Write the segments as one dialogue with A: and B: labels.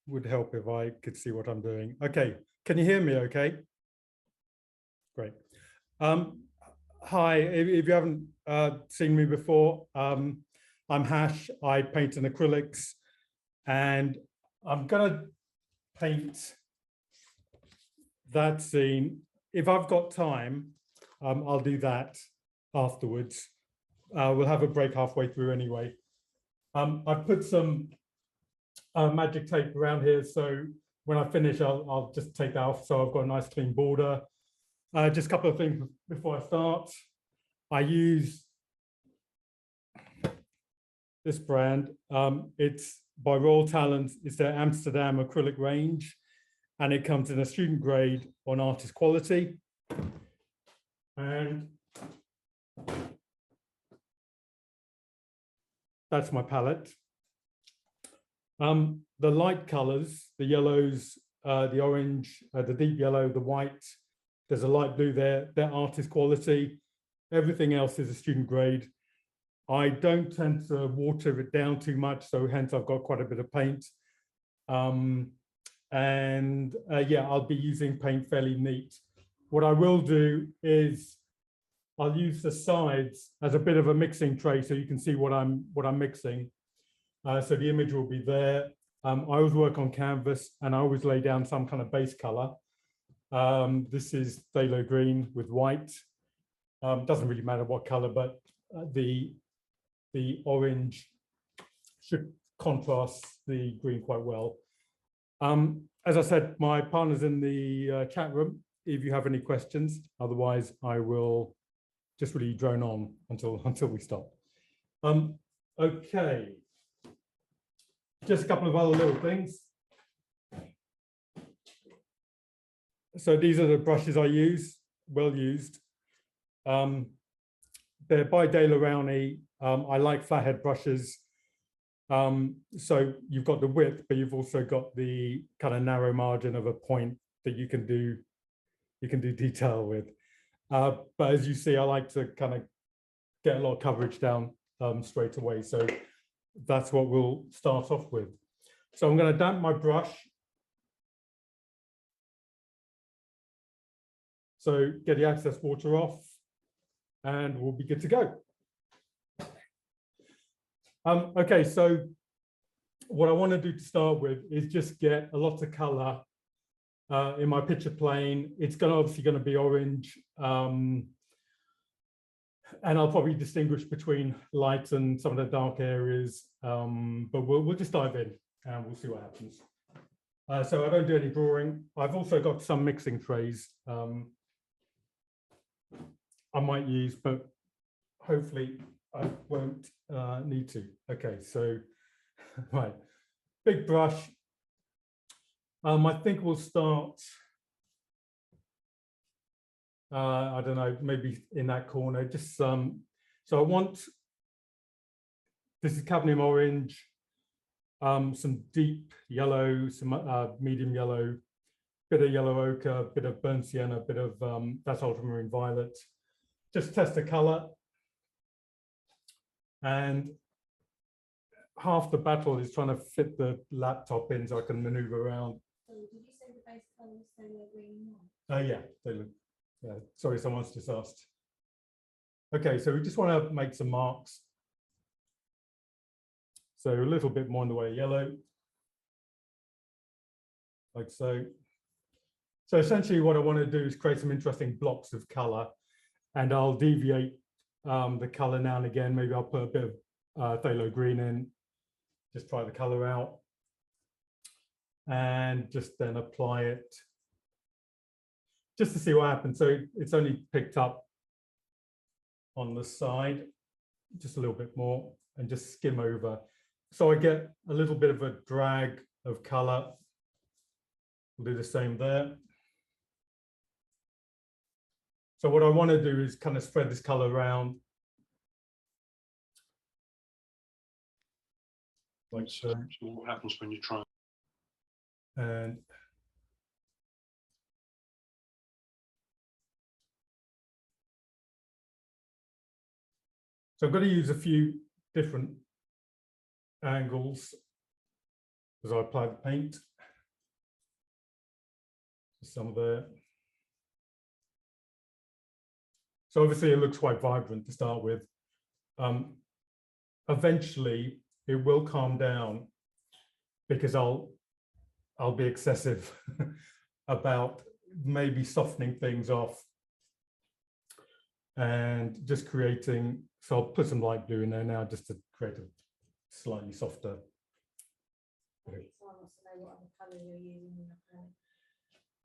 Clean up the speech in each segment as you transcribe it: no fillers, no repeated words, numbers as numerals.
A: would help if I could see what I'm doing. Okay, can you hear me okay? Great. Hi, if you haven't seen me before, I'm Hash. I paint in acrylics, and I'm gonna paint that scene. If I've got time, I'll do that afterwards. We'll have a break halfway through anyway. I've put some magic tape around here, so when I finish, I'll just take that off. So I've got a nice clean border. Just a couple of things before I start. I use this brand. It's by Royal Talent. It's their Amsterdam acrylic range, and it comes in a student grade on artist quality. And that's my palette. The light colors, the yellows, the orange, the deep yellow, the white, there's a light blue there, they're artist quality. Everything else is a student grade. I don't tend to water it down too much, so hence I've got quite a bit of paint. Yeah, I'll be using paint fairly neat. What I will do is I'll use the sides as a bit of a mixing tray so you can see what I'm mixing. So the image will be there. I always work on canvas and I always lay down some kind of base color. This is phthalo green with white. Doesn't really matter what color, but the orange should contrast the green quite well. As I said, my partner's in the chat room if you have any questions. Otherwise, I will just really drone on until we stop. Okay. Just a couple of other little things. So these are the brushes I use, well used. They're by De La Rowney. I like flathead brushes. So you've got the width, but you've also got the kind of narrow margin of a point that you can do detail with. But as you see, I like to kind of get a lot of coverage down straight away. So that's what we'll start off with. So I'm going to damp my brush. So get the excess water off and we'll be good to go. Okay, so what I want to do to start with is just get a lot of color in my picture plane. It's obviously going to be orange. And I'll probably distinguish between light and some of the dark areas, but we'll just dive in and we'll see what happens. So I don't do any drawing. I've also got some mixing trays I might use, but hopefully I won't need to. Okay, so right, big brush. I think we'll start. I don't know, maybe in that corner. Just so I want. This is cadmium orange, some deep yellow, some medium yellow, bit of yellow ochre, bit of burnt sienna, bit of that's ultramarine violet. Just test the color. And half the battle is trying to fit the laptop in so I can maneuver around.
B: So did you say the base colours they were green?
A: Yeah, they look. Yeah, sorry, someone's just asked. Okay, so we just want to make some marks. So a little bit more in the way of yellow, like so. So essentially what I want to do is create some interesting blocks of color, and I'll deviate the color now and again. Maybe I'll put a bit of phthalo green in, just try the color out, and just then apply it just to see what happens. So it's only picked up on the side, just a little bit more, and just skim over. So I get a little bit of a drag of color. We'll do the same there. So what I want to do is kind of spread this color around. Like so.
C: So what happens when you try?
A: And so I'm going to use a few different angles as I apply the paint. some there. So obviously it looks quite vibrant to start with. Eventually it will calm down because I'll be excessive about maybe softening things off and just creating, so I'll put some light blue in there now just to create a slightly softer.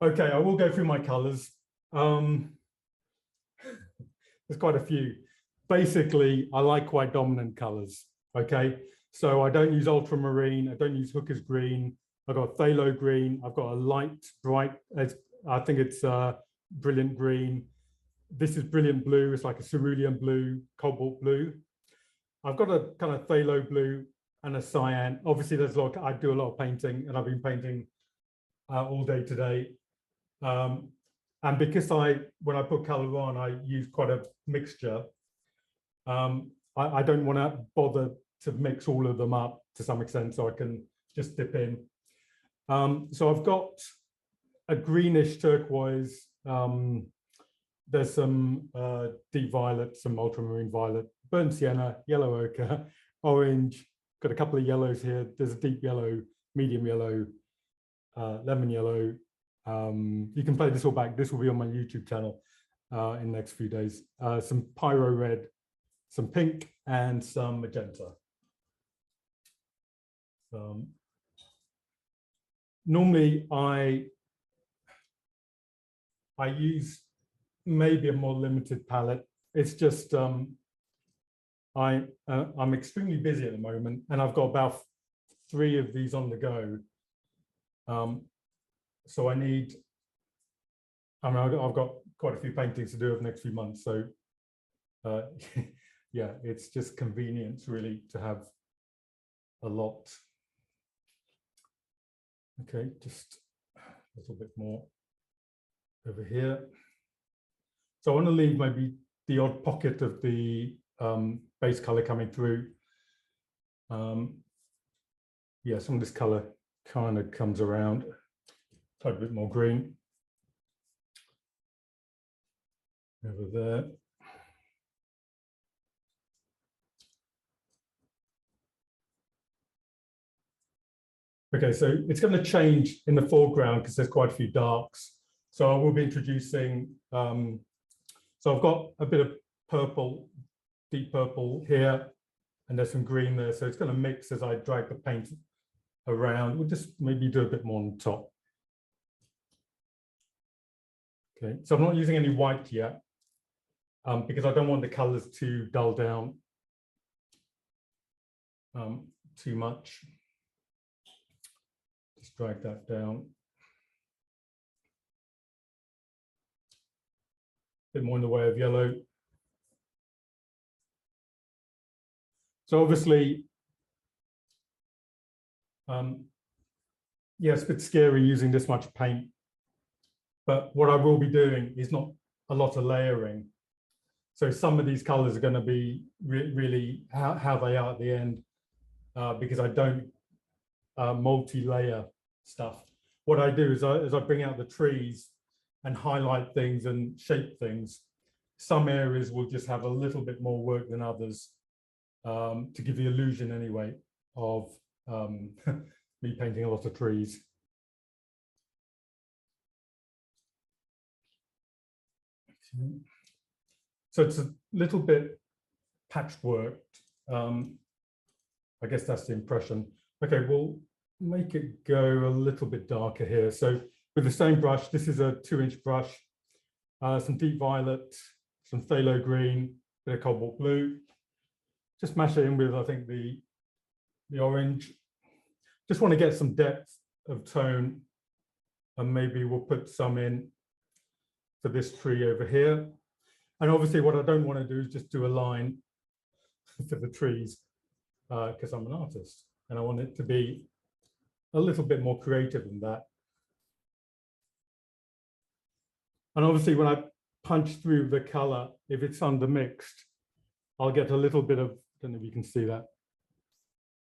A: Okay, I will go through my colors. There's quite a few. Basically, I like quite dominant colors. Okay, so I don't use ultramarine, I don't use hooker's green. I've got phthalo green, I've got a light, bright, I think it's brilliant green. This is brilliant blue, it's like a cerulean blue, cobalt blue. I've got a kind of phthalo blue and a cyan. Obviously, there's a lot, I do a lot of painting and I've been painting all day today. And because when I put color on, I use quite a mixture. I don't want to bother to mix all of them up to some extent, so I can just dip in. So I've got a greenish turquoise. There's some deep violet, some ultramarine violet, burnt sienna, yellow ochre, orange. Got a couple of yellows here. There's a deep yellow, medium yellow, lemon yellow. You can play this all back. This will be on my YouTube channel in the next few days. Some pyro red, some pink, and some magenta. Normally, I use maybe a more limited palette. It's just I'm extremely busy at the moment, and I've got about 3 of these on the go. So I mean, I've got quite a few paintings to do over the next few months. So yeah, it's just convenience really to have a lot. Okay, just a little bit more over here. So I want to leave maybe the odd pocket of the base color coming through. Yeah, some of this color kind of comes around. A bit more green over there. Okay, so it's going to change in the foreground because there's quite a few darks. So I will be introducing, so I've got a bit of purple, deep purple here, and there's some green there. So it's going to mix as I drag the paint around. We'll just maybe do a bit more on top. Okay, so I'm not using any white yet because I don't want the colors to dull down too much. Just drag that down. A bit more in the way of yellow. So obviously, yeah, it's a bit scary using this much paint. But what I will be doing is not a lot of layering. So some of these colors are going to be really how they are at the end because I don't multi-layer stuff. What I do is I bring out the trees and highlight things and shape things. Some areas will just have a little bit more work than others to give the illusion anyway of me painting a lot of trees. So it's a little bit patchworked. I guess that's the impression. Okay, we'll make it go a little bit darker here. So with the same brush, this is a 2-inch brush, some deep violet, some phthalo green, bit of cobalt blue. Just mash it in with, I think, the orange. Just want to get some depth of tone, and maybe we'll put some in for this tree over here. And obviously what I don't want to do is just do a line for the trees because I'm an artist and I want it to be a little bit more creative than that. And obviously when I punch through the color, if it's undermixed, I'll get a little bit of, I don't know if you can see that.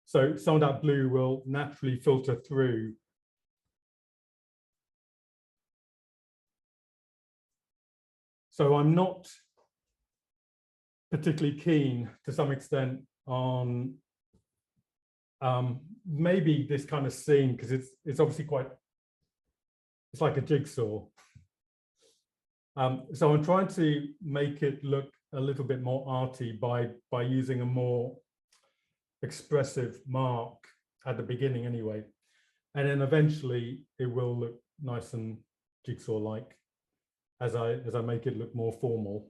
A: So some of that blue will naturally filter through So I'm not particularly keen to some extent on maybe this kind of scene, because it's obviously quite, it's like a jigsaw. So I'm trying to make it look a little bit more arty by using a more expressive mark at the beginning anyway. And then eventually it will look nice and jigsaw-like as I make it look more formal.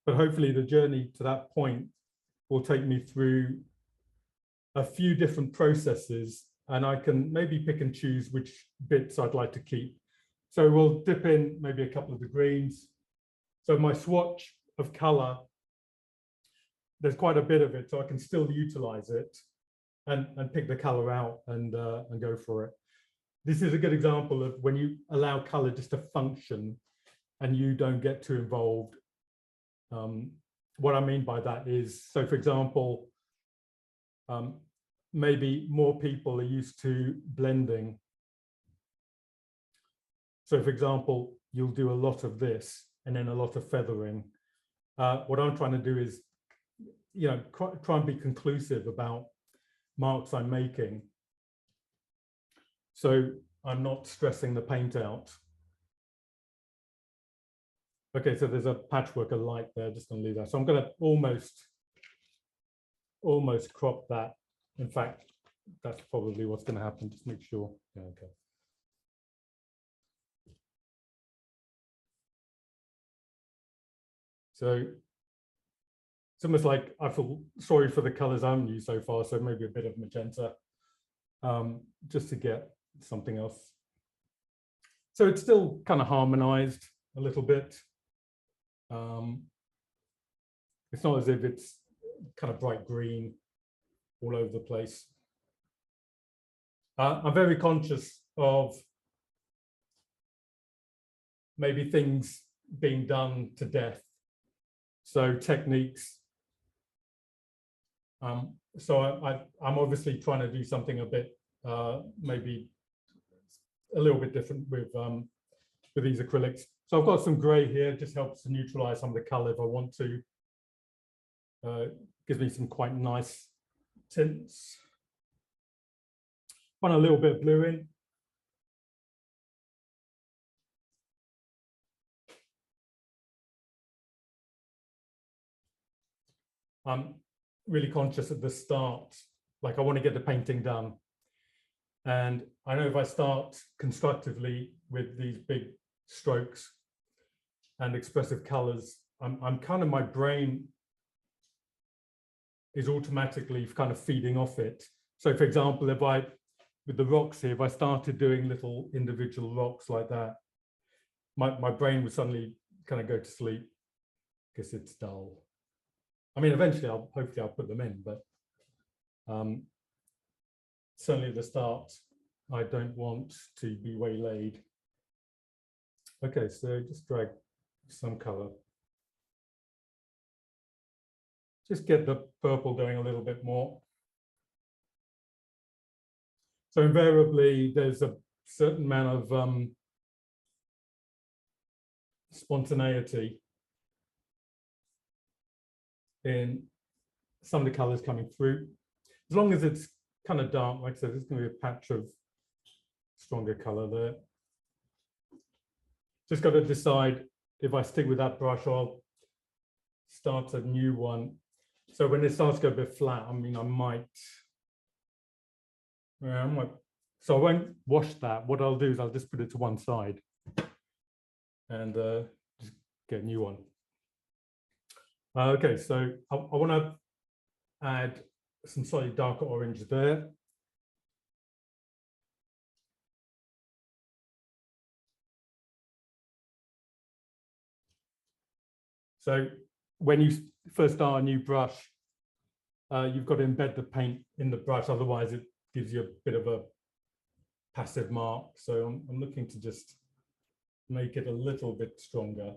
A: But hopefully the journey to that point will take me through a few different processes, and I can maybe pick and choose which bits I'd like to keep. So we'll dip in maybe a couple of the greens. So my swatch of color, there's quite a bit of it, so I can still utilize it and pick the color out and go for it. This is a good example of when you allow color just to function and you don't get too involved. What I mean by that is, so for example, maybe more people are used to blending. So for example, you'll do a lot of this and then a lot of feathering. What I'm trying to do is, try and be conclusive about marks I'm making. So I'm not stressing the paint out. Okay, so there's a patchwork of light there, just gonna leave that. So I'm gonna almost crop that. In fact, that's probably what's gonna happen, just make sure. Yeah, okay. So it's almost like I feel sorry for the colors I haven't used so far, so maybe a bit of magenta, just to get something else. So it's still kind of harmonized a little bit. It's not as if it's kind of bright green all over the place. I'm very conscious of maybe things being done to death. So techniques. So I'm obviously trying to do something a bit, maybe a little bit different with these acrylics. So I've got some gray here, just helps to neutralize some of the color if I want to. Gives me some quite nice tints. Put a little bit of blue in. I'm really conscious at the start, like I want to get the painting done. And I know if I start constructively with these big strokes and expressive colors, I'm kind of, my brain is automatically kind of feeding off it. So for example, if I, with the rocks here, if I started doing little individual rocks like that, my brain would suddenly kind of go to sleep because it's dull. I mean, eventually hopefully I'll put them in, but certainly at the start, I don't want to be waylaid. Okay, so just drag some color. Just get the purple going a little bit more. So invariably, there's a certain amount of spontaneity in some of the colors coming through. As long as it's kind of dark, like I said, there's going to be a patch of stronger color there. Just got to decide if I stick with that brush or I'll start a new one. So when it starts to go a bit flat, I mean, I might, so I won't wash that. What I'll do is I'll just put it to one side and just get a new one. Okay, so I want to add some slightly darker orange there. So when you first start a new brush, you've got to embed the paint in the brush, otherwise it gives you a bit of a passive mark. So I'm looking to just make it a little bit stronger.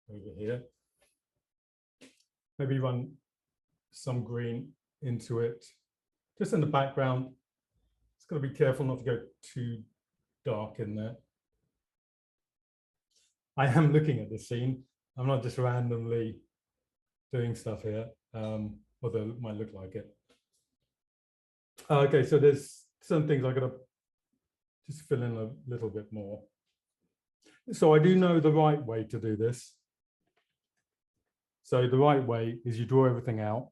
A: Over here. Maybe run some green into it, just in the background. Just got to be careful not to go too dark in there. I am looking at the scene. I'm not just randomly doing stuff here, although it might look like it. Okay, so there's some things I got to just fill in a little bit more. So I do know the right way to do this. So the right way is you draw everything out,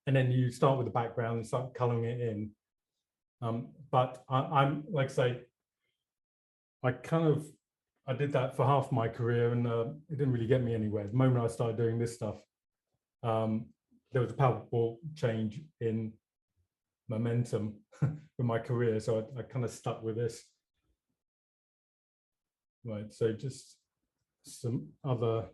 A: and then you start with the background and start coloring it in. But I'm like I say, I did that for half my career, and it didn't really get me anywhere. The moment I started doing this stuff, there was a palpable change in momentum with my career. So I kind of stuck with this. Right, so just some other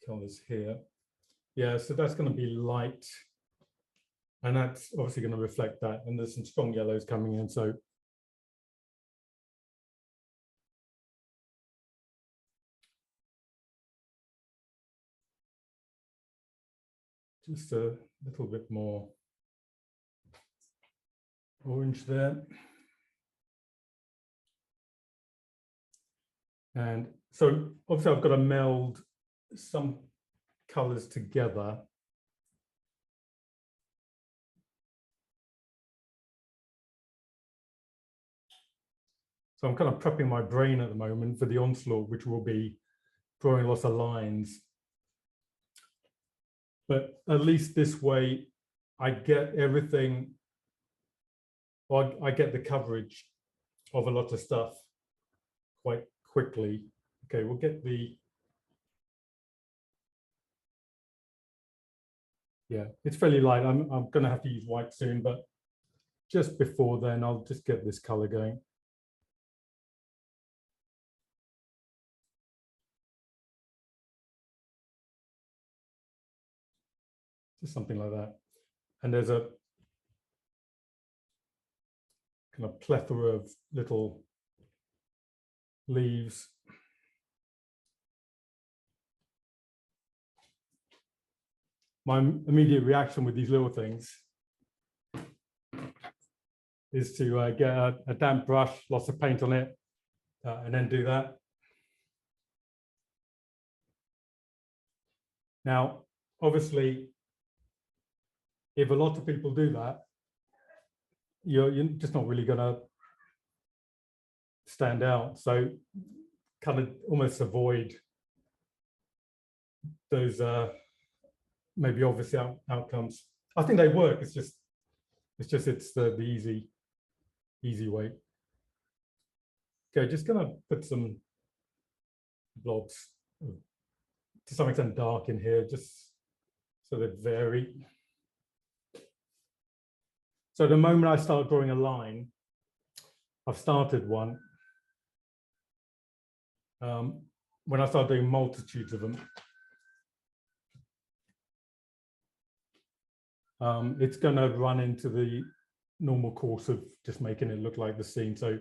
A: colors here. Yeah, so that's going to be light. And that's obviously going to reflect that. And there's some strong yellows coming in. So just a little bit more orange there. And so obviously I've got to meld some colors together. So I'm kind of prepping my brain at the moment for the onslaught, which will be drawing lots of lines. But at least this way, I get everything, or I get the coverage of a lot of stuff quite quickly. Okay, we'll get the, yeah, it's fairly light. I'm going to have to use white soon, but just before then, I'll just get this color going. Just something like that. And there's a kind of plethora of little leaves. My immediate reaction with these little things is to get a damp brush, lots of paint on it, and then do that. Now, obviously, if a lot of people do that, you're just not really going to stand out. So kind of almost avoid those maybe obvious outcomes. I think they work. It's the easy way. Okay, just gonna put some blobs to some extent dark in here, just so they vary. So the moment I start drawing a line, I've started one. When I start doing multitudes of them, it's going to run into the normal course of just making it look like the scene. So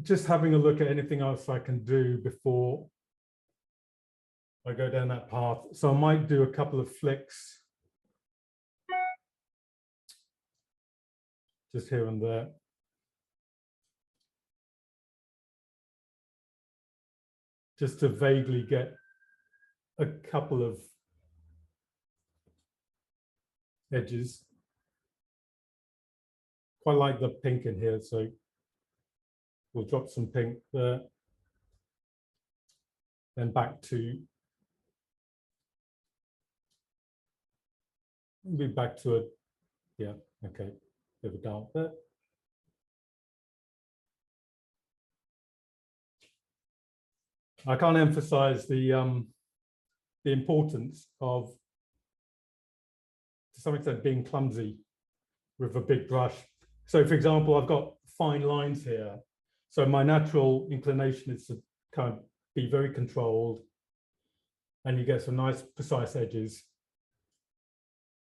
A: just having a look at anything else I can do before I go down that path. So I might do a couple of flicks just here and there. Just to vaguely get a couple of edges. Quite like the pink in here, so we'll drop some pink there. Then back to, be back to it. Yeah, okay, bit of a dark there. I can't emphasize the importance of, to some extent, being clumsy with a big brush. So for example, I've got fine lines here. So my natural inclination is to kind of be very controlled, and you get some nice precise edges.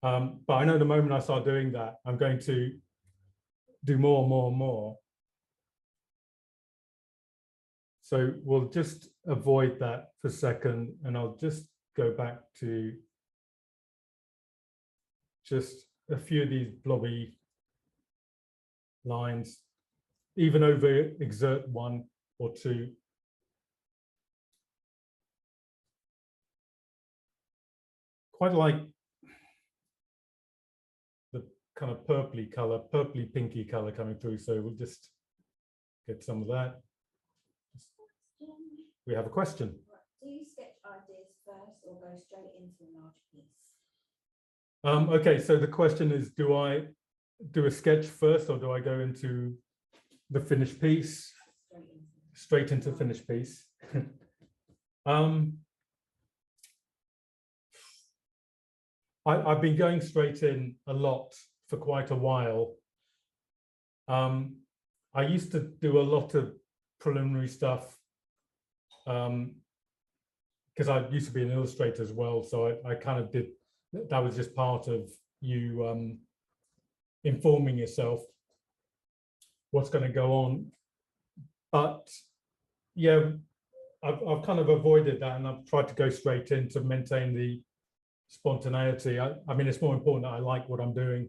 A: But I know the moment I start doing that, I'm going to do more and more and more. So we'll just avoid that for a second, and I'll just go back to just a few of these blobby lines, even over exert one or two. Quite like the kind of purpley color, purpley pinky color coming through. So we'll just get some of that. We have a question.
B: Do you sketch ideas first or go straight into a large piece?
A: Okay, so the question is, do I do a sketch first or do I go into the finished piece? Straight into finished piece. I've been going straight in a lot for quite a while. I used to do a lot of preliminary stuff because I used to be an illustrator as well. So I kind of did, that was just part of you informing yourself what's going to go on. But yeah, I've kind of avoided that and I've tried to go straight in to maintain the spontaneity. I mean, it's more important that I like what I'm doing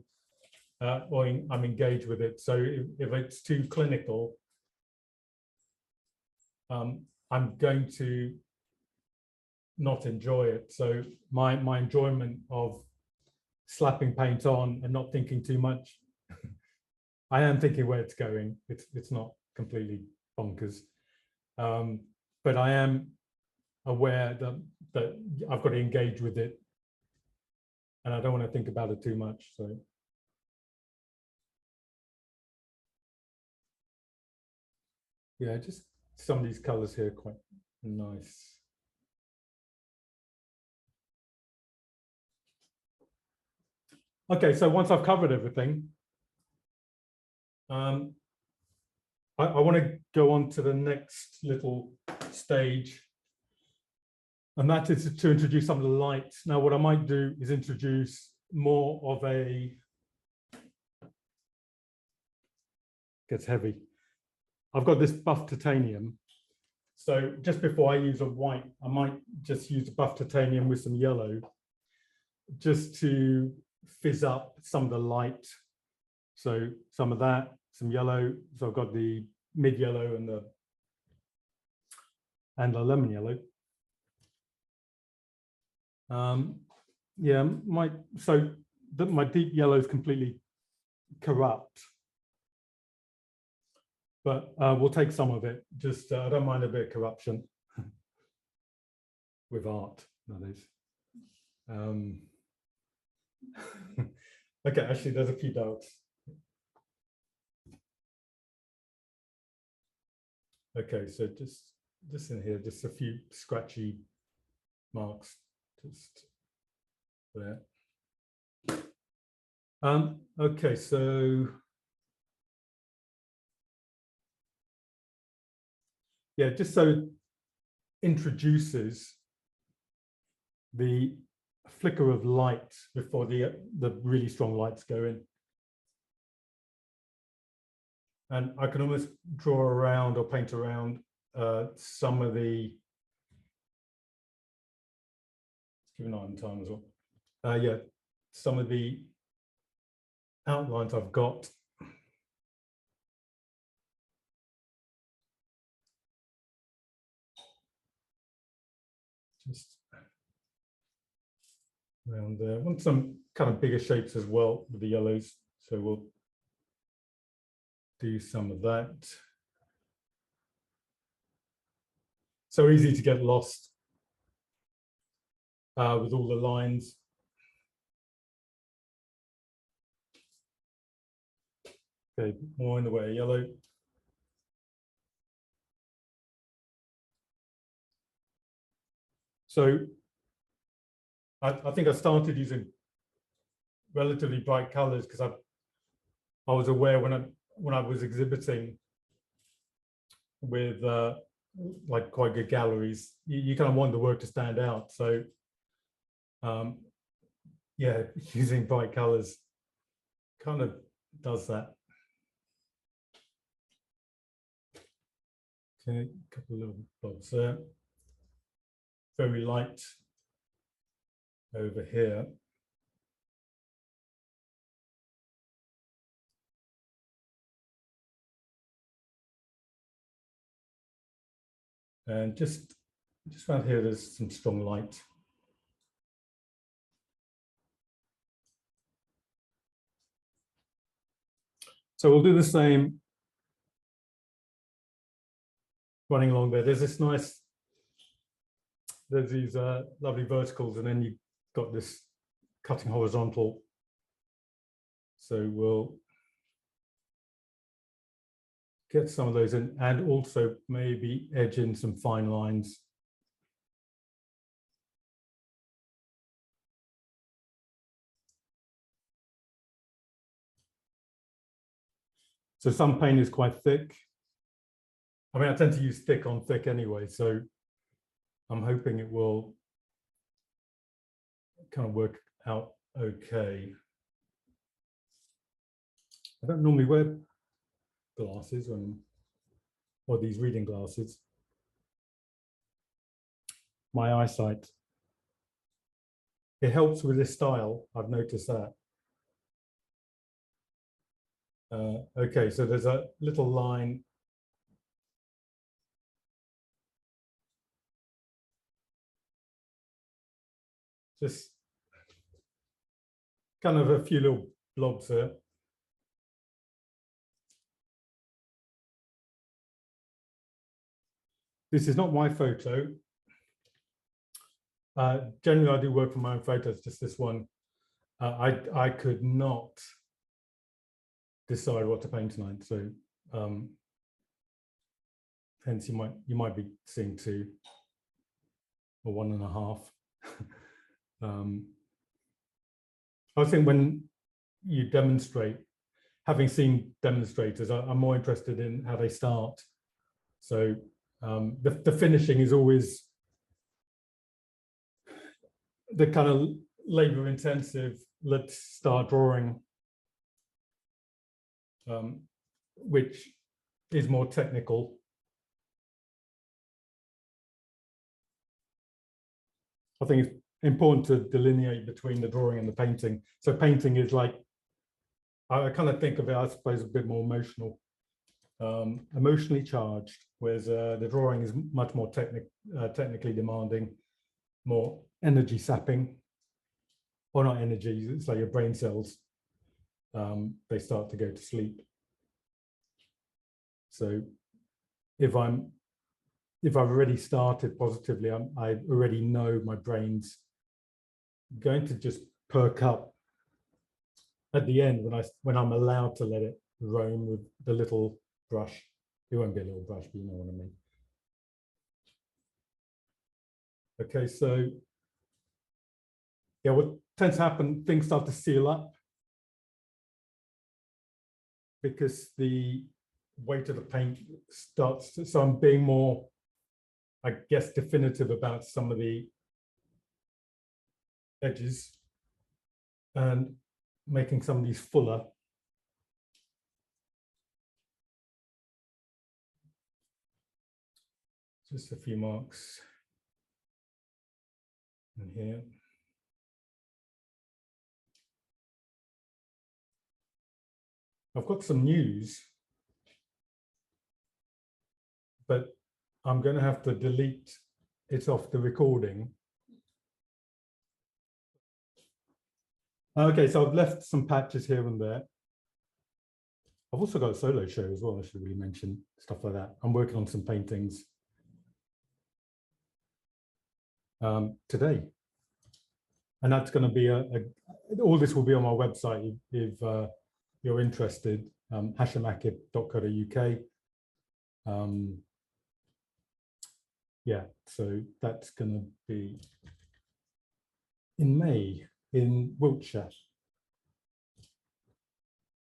A: or I'm engaged with it. So if it's too clinical, I'm going to not enjoy it. So my enjoyment of slapping paint on and not thinking too much, I am thinking where it's going. It's not completely bonkers, but I am aware that I've got to engage with it, and I don't want to think about it too much. So. Yeah, just some of these colors here are quite nice. Okay, so once I've covered everything, I want to go on to the next little stage, and that is to introduce some of the light. Now, what I might do is introduce more of a, gets heavy. I've got this buff titanium. So just before I use a white, I might just use buff titanium with some yellow just to fizz up some of the light. So some of that, some yellow. So I've got the mid yellow and the lemon yellow. Yeah, my deep yellow is completely corrupt. But we'll take some of it. Just I don't mind a bit of corruption with art, that is. Okay, actually, there's a few doubts. Okay, so just in here, just a few scratchy marks, just there. Okay, so. Yeah, just so it introduces the flicker of light before the really strong lights go in. And I can almost draw around or paint around some of the, let's keep an eye on time as well. Yeah, some of the outlines I've got. Just around there. I want some kind of bigger shapes as well with the yellows. So we'll do some of that. So easy to get lost with all the lines. Okay, more in the way of yellow. So I think I started using relatively bright colors because I was aware when I was exhibiting with like quite good galleries, you kind of want the work to stand out. So yeah, using bright colors kind of does that. Okay, a couple of little dots there. Very light over here. And just around here, there's some strong light. So we'll do the same running along there. There's this nice, there's these lovely verticals, and then you've got this cutting horizontal. So we'll get some of those in, and also maybe edge in some fine lines. So some paint is quite thick. I mean, I tend to use thick on thick anyway, so I'm hoping it will kind of work out okay. I don't normally wear glasses or these reading glasses. My eyesight. It helps with this style, I've noticed that. Okay, so there's a little line. Just kind of a few little blobs there. This is not my photo. Generally, I do work from my own photos, just this one. I could not decide what to paint tonight, so hence you might be seeing 2 or 1.5. I think when you demonstrate, having seen demonstrators, I'm more interested in how they start. So the finishing is always the kind of labor intensive, let's start drawing, which is more technical. I think it's important to delineate between the drawing and the painting. So painting is like, I kind of think of it, I suppose, a bit more emotional, emotionally charged, whereas the drawing is much more technically demanding, more energy sapping, or not energy, it's like your brain cells, they start to go to sleep. So if I've already started positively, I already know my brain's going to just perk up at the end when I'm allowed to let it roam with the little brush. It won't be a little brush, but you know what I mean. Okay, so yeah, what tends to happen, things start to seal up because the weight of the paint starts to, so I'm being more, I guess, definitive about some of the edges and making some of these fuller. Just a few marks in here. I've got some news, but I'm going to have to delete it off the recording. Okay, so I've left some patches here and there. I've also got a solo show as well, I should really mention, stuff like that. I'm working on some paintings today. And that's going to be all this will be on my website if you're interested, hashimakib.co.uk. Yeah, so that's going to be in May in Wiltshire.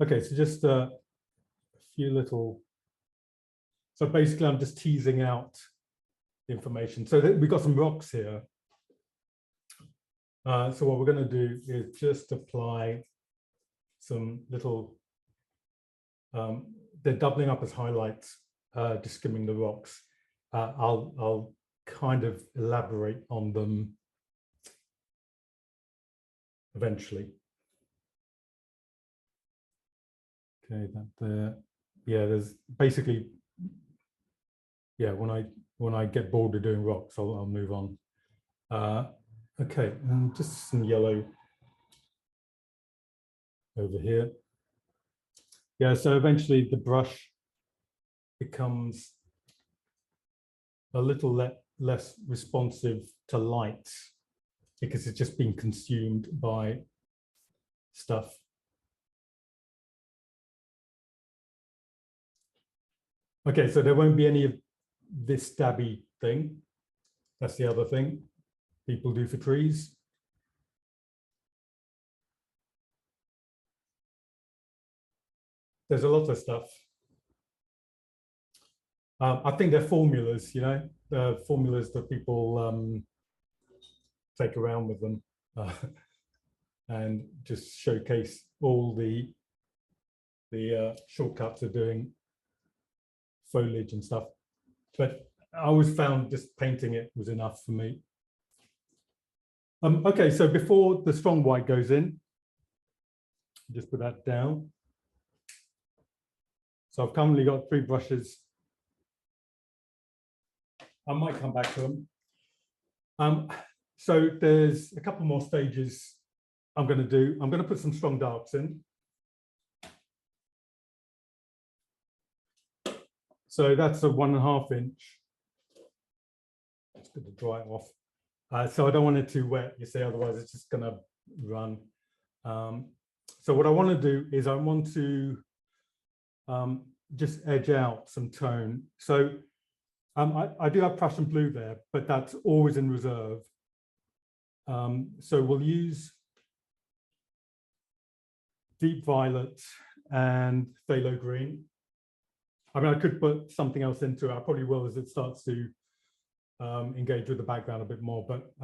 A: Okay, so just a few little, so basically I'm just teasing out the information. So we've got some rocks here. So what we're going to do is just apply some little, they're doubling up as highlights, just skimming the rocks. I'll kind of elaborate on them eventually. Okay, that there, yeah, there's basically, yeah, when I when I get bored of doing rocks, I'll move on. Okay, and just some yellow over here. Yeah, so eventually the brush becomes a little less responsive to light because it's just been consumed by stuff. Okay, so there won't be any of this stabby thing. That's the other thing people do for trees. There's a lot of stuff. I think they're formulas, you know, the formulas that people take around with them and just showcase all the shortcuts of doing foliage and stuff. But I always found just painting it was enough for me. Okay, so before the strong white goes in, just put that down. So I've currently got 3 brushes. I might come back to them. So there's a couple more stages I'm going to do. I'm going to put some strong darks in. So that's a 1.5 inch. It's good to dry it off. So I don't want it too wet, you see, otherwise it's just going to run. So what I want to do is I want to just edge out some tone. So I do have Prussian blue there, but that's always in reserve. So we'll use deep violet and phthalo green. I mean, I could put something else into it. I probably will as it starts to engage with the background a bit more, but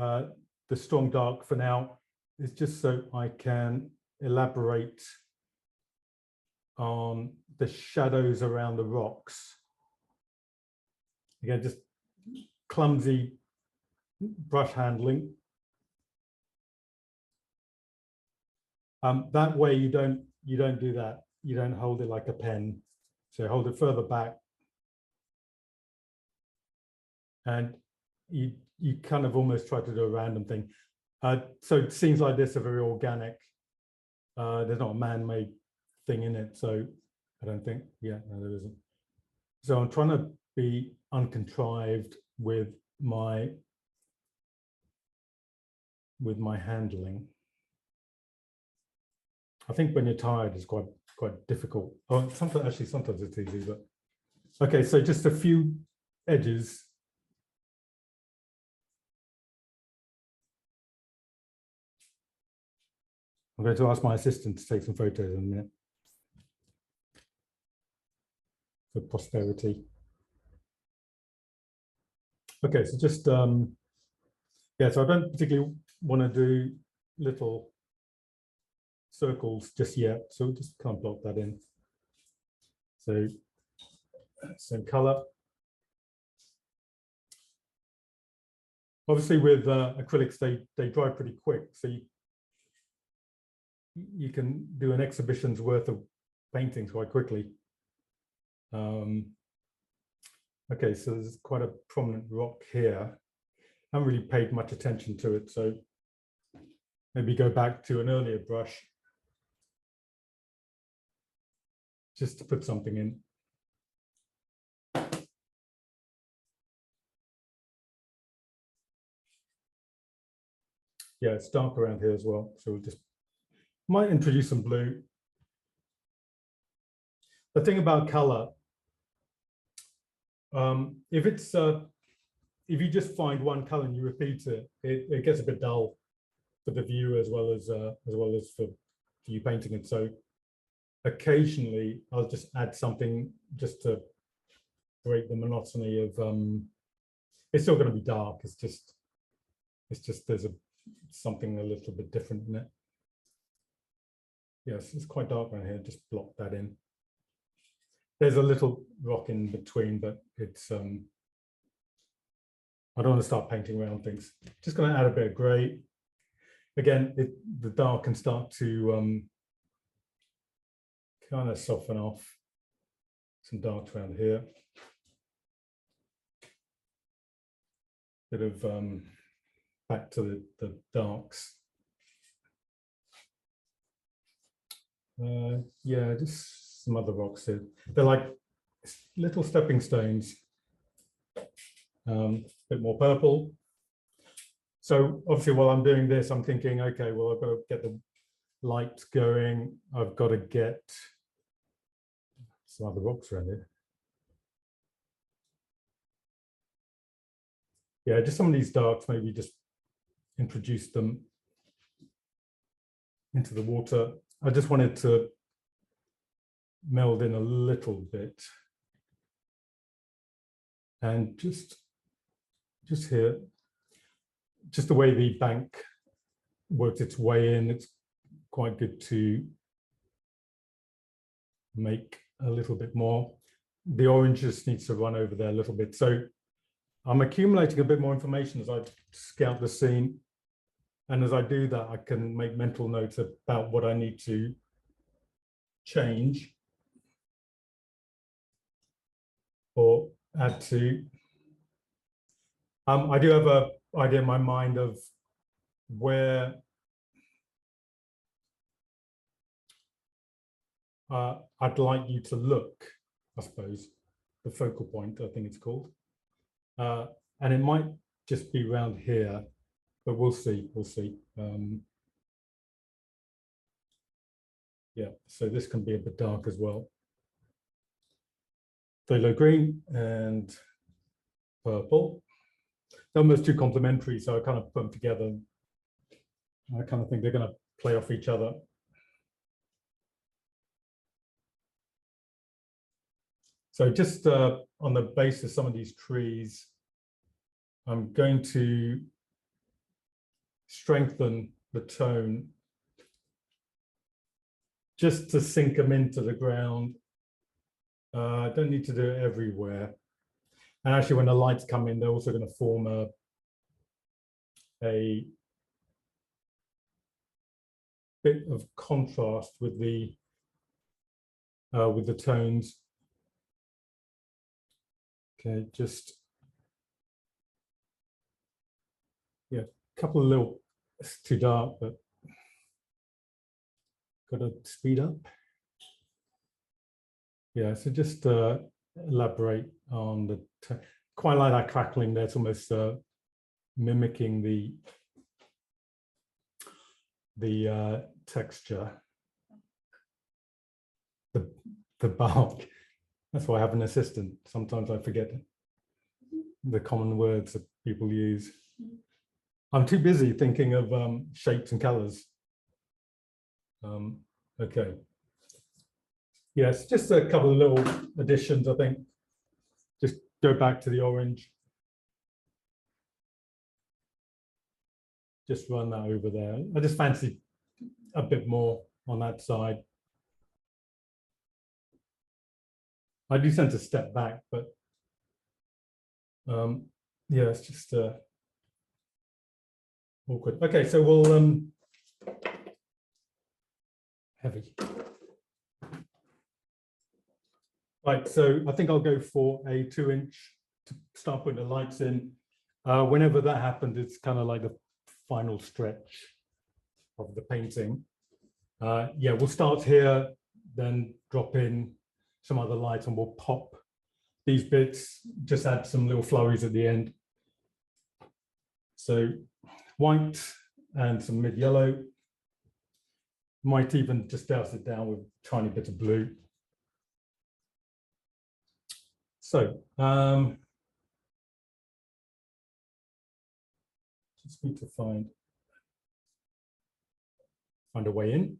A: the strong dark for now is just so I can elaborate on the shadows around the rocks. Again, just clumsy brush handling. That way you don't do that. You don't hold it like a pen. So hold it further back. And you kind of almost try to do a random thing. So scenes like this are very organic. There's not a man-made thing in it. So I don't think, yeah, no, there isn't. So I'm trying to be uncontrived with my handling. I think when you're tired it's quite difficult. Oh, sometimes it's easy, but okay, so just a few edges. I'm going to ask my assistant to take some photos in a minute for posterity. Okay, so just yeah, so I don't particularly want to do little circles just yet, so we'll just kind of block that in. So same color. Obviously with acrylics, they dry pretty quick, so you can do an exhibition's worth of paintings quite quickly. Okay, so there's quite a prominent rock here. I haven't really paid much attention to it, so maybe go back to an earlier brush just to put something in. Yeah, it's dark around here as well, so we'll just might introduce some blue. The thing about color, if you just find one color and you repeat it, it gets a bit dull for the viewer as well as for you painting it. So occasionally I'll just add something just to break the monotony of it's still going to be dark, it's just there's something a little bit different in it. Yes, it's quite dark around here, just block that in. There's a little rock in between, but it's I don't want to start painting around things. Just going to add a bit of gray. Again, the dark can start to kind of soften off. Some darks around here. bit of back to the darks. Yeah, just some other rocks here. They're like little stepping stones. A bit more purple. So obviously while I'm doing this, I'm thinking, okay, well, I've got to get the light going. I've got to get some other rocks around here. Yeah, just some of these darks, maybe just introduce them into the water. I just wanted to meld in a little bit. And just here, just the way the bank works its way in, it's quite good to make a little bit more. The orange just needs to run over there a little bit. So I'm accumulating a bit more information as I scout the scene. And as I do that, I can make mental notes about what I need to change or add to. I do have an idea in my mind of where I'd like you to look, I suppose, the focal point, I think it's called. And it might just be around here, but we'll see, yeah, so this can be a bit dark as well. Phthalo green and purple. They're almost too complementary, so I kind of put them together. I kind of think they're going to play off each other. So just on the base of some of these trees, I'm going to strengthen the tone just to sink them into the ground. I don't need to do it everywhere. And actually, when the lights come in, they're also going to form a bit of contrast with the tones. Okay, just yeah, a couple of little, it's too dark, but got to speed up. Yeah, so just elaborate on the, quite like that crackling there. It's almost mimicking the texture, the bark. That's why I have an assistant. Sometimes I forget the common words that people use. I'm too busy thinking of shapes and colors. Okay. Yes, just a couple of little additions, I think. Just go back to the orange. Just run that over there. I just fancy a bit more on that side. I do tend to step back, but yeah, it's just awkward. Okay, so we'll heavy. Right, so I think I'll go for a 2-inch to start putting the lights in. Whenever that happens, it's kind of like the final stretch of the painting. Yeah, we'll start here, then drop in some other lights, and we'll pop these bits, just add some little flurries at the end. So white and some mid yellow. Might even just douse it down with a tiny bit of blue. So just need to find a way in.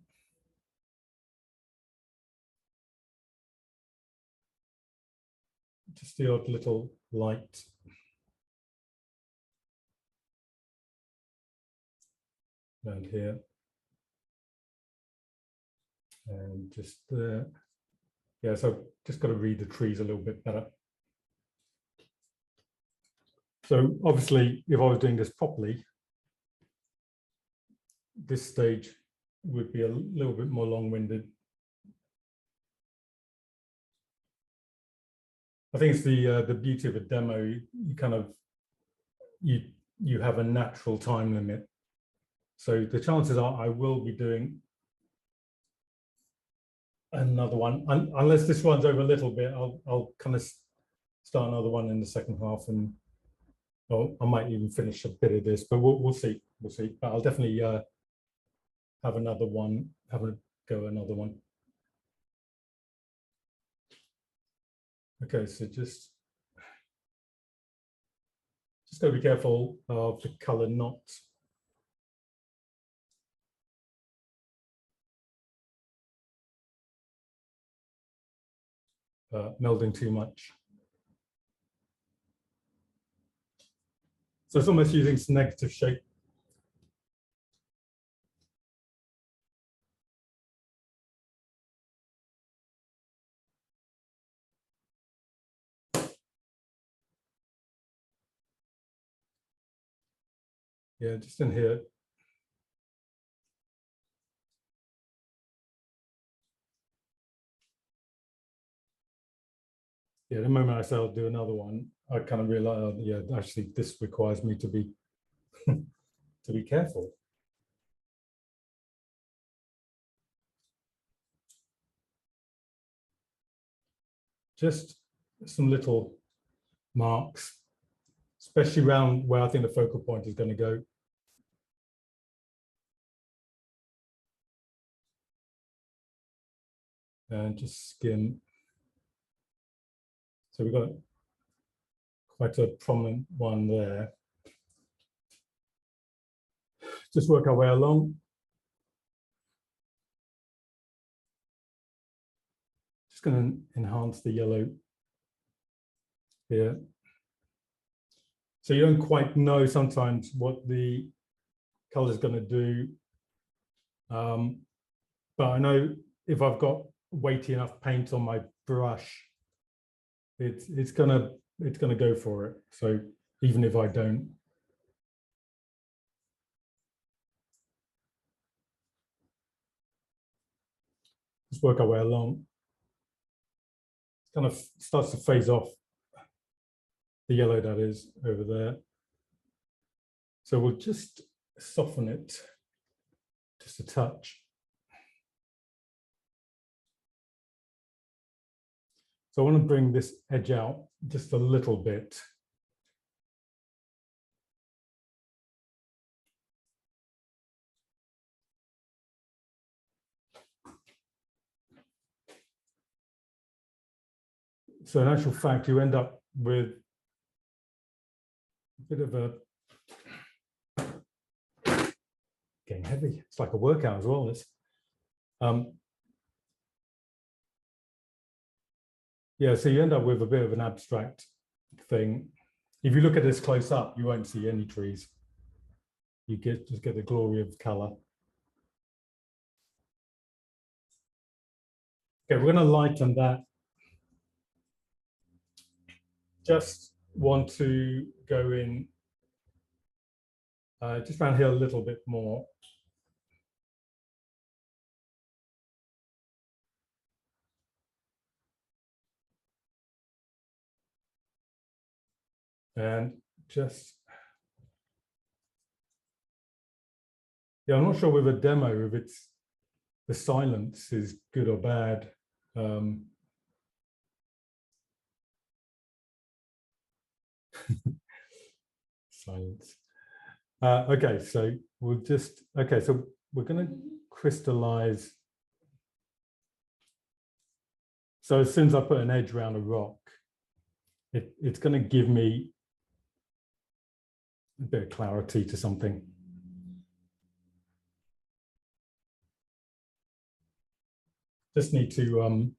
A: Just the odd little light. Around here. And just there. Yeah, so just got to read the trees a little bit better. So obviously, if I was doing this properly, this stage would be a little bit more long-winded. I think it's the beauty of a demo. You kind of you have a natural time limit. So the chances are I will be doing another one, unless this runs over a little bit. I'll kind of start another one in the second half, and well, I might even finish a bit of this, but we'll see. We'll see. But I'll definitely have another one, have a go at another one. Okay, so just got to be careful of the color not melding too much. So it's almost using some negative shape. Yeah, just in here. Yeah, the moment I say I'll do another one, I kind of realize, yeah, actually this requires me to be to be careful. Just some little marks, especially around where I think the focal point is going to go. And just skim. So we've got quite a prominent one there. Just work our way along. Just going to enhance the yellow here. So you don't quite know sometimes what the color is going to do. But I know if I've got weighty enough paint on my brush, it's gonna go for it. So even if I don't. Just work our way along. It kind of starts to phase off the yellow that is over there. So we'll just soften it just a touch. So I want to bring this edge out just a little bit. So in actual fact, you end up with a bit of a getting heavy. It's like a workout as well. It's yeah, so you end up with a bit of an abstract thing. If you look at this close up, you won't see any trees. You just get the glory of color. Okay, we're going to lighten that. Just want to go in just around here a little bit more. And just, yeah, I'm not sure with a demo if it's the silence is good or bad. Silence. Okay, so we'll just, okay, so we're going to crystallize. So as soon as I put an edge around a rock, it's going to give me a bit of clarity to something. Just need to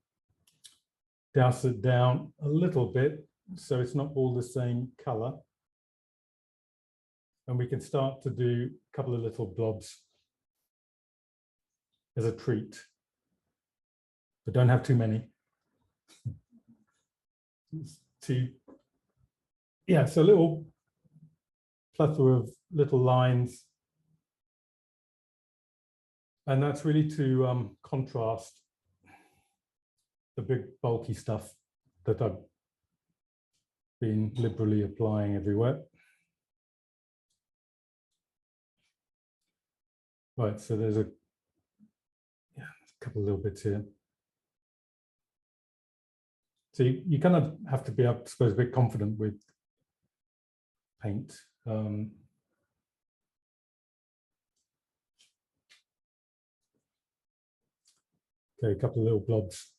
A: douse it down a little bit so it's not all the same color. And we can start to do a couple of little blobs as a treat, but don't have too many. Yeah, so a little plethora of little lines. And that's really to contrast the big bulky stuff that I've been liberally applying everywhere. Right, so there's a couple of little bits here. So you kind of have to be, I suppose, a bit confident with paint. Okay, a couple of little blobs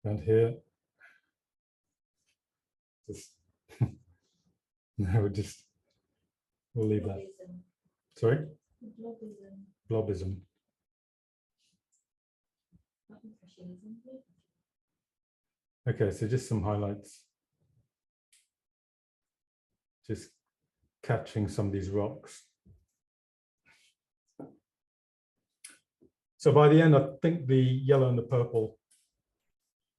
A: around here. Just no, we'll leave that. Sorry? Blobism. Okay, so just some highlights. Just catching some of these rocks. So by the end, I think the yellow and the purple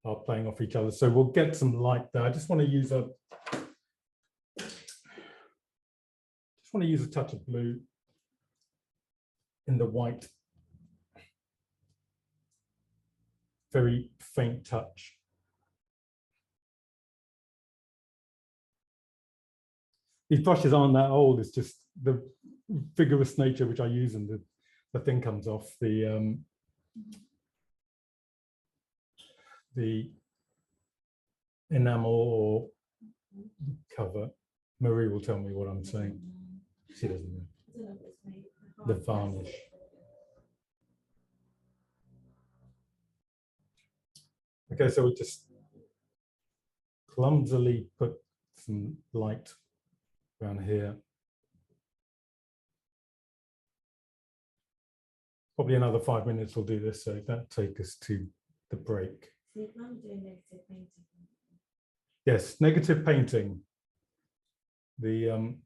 A: are playing off each other. So we'll get some light there. I just want to use a touch of blue in the white. Very faint touch. These brushes aren't that old. It's just the vigorous nature which I use, and the thing comes off. The enamel or cover. Marie will tell me what I'm saying. She doesn't know. The varnish. Okay, so we just clumsily put some light around here. Probably another 5 minutes will do this, so that take us to the break.
B: So you plan to do negative painting?
A: Yes, negative painting. The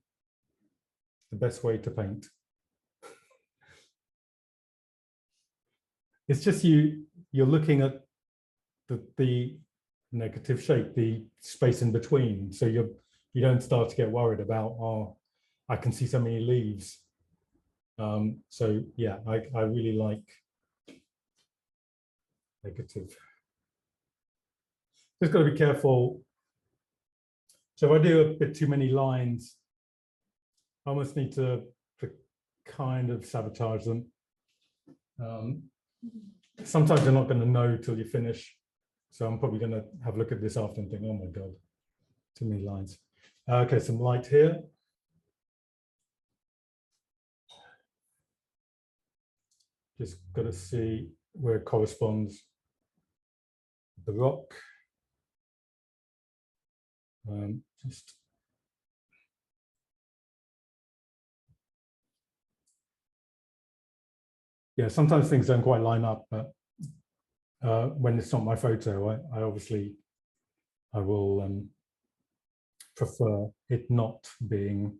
A: best way to paint. It's just you're looking at the negative shape, the space in between, so you don't start to get worried about, oh, I can see so many leaves. So yeah, I really like negative. Just got to be careful. So if I do a bit too many lines, I almost need to kind of sabotage them. Sometimes you're not going to know till you finish. So I'm probably going to have a look at this after and think, oh my God, too many lines. Okay, some light here. Just got to see where it corresponds with the rock. Just yeah, sometimes things don't quite line up, but when it's not my photo, I will prefer it not being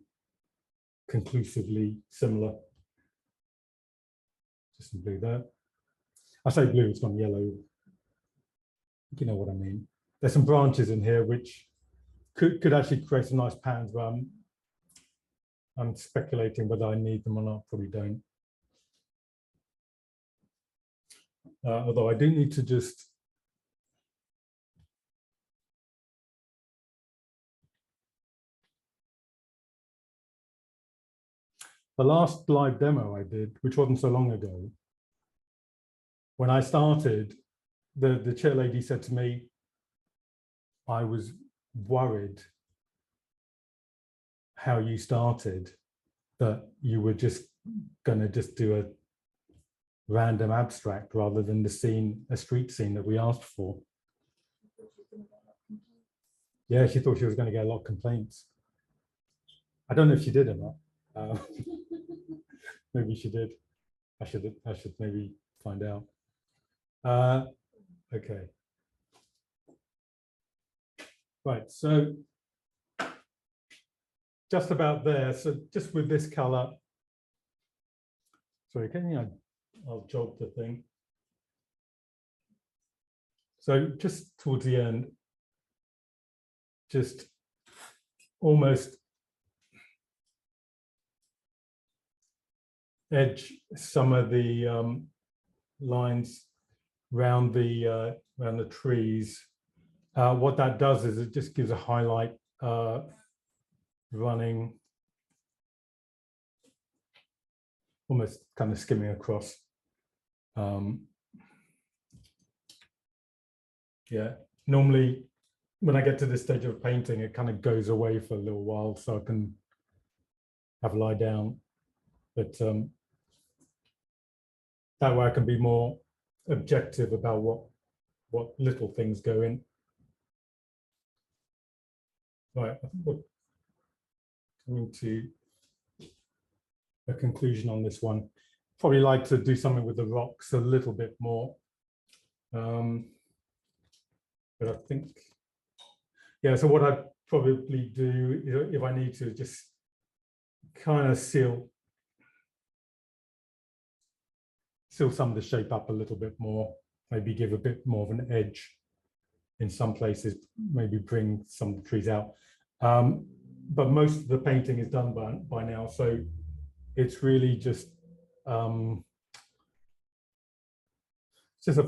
A: conclusively similar. Just some blue there. I say blue, it's gone yellow. You know what I mean. There's some branches in here which could actually create some nice patterns, but I'm speculating whether I need them or not. Probably don't. Although I do need to just the last live demo I did, which wasn't so long ago, when I started, the chair lady said to me, I was worried how you started, that you were just going to just do a random abstract rather than the scene, a street scene that we asked for. Yeah, she thought she was going to get a lot of complaints. I don't know if she did or not. Maybe she did. I should maybe find out. Okay. Right, so just about there. So just with this color. Sorry, I'll jog the thing. So just towards the end, just almost edge some of the lines around the trees. What that does is it just gives a highlight running almost kind of skimming across. Yeah, normally when I get to this stage of painting, it kind of goes away for a little while so I can have a lie down. But that way I can be more objective about what little things go in. Right, I think we're coming to a conclusion on this one. Probably like to do something with the rocks a little bit more. But I think, yeah, so what I'd probably do if I need to just kind of seal some of the shape up a little bit more, maybe give a bit more of an edge in some places, maybe bring some of the trees out. But most of the painting is done by now, so it's really just a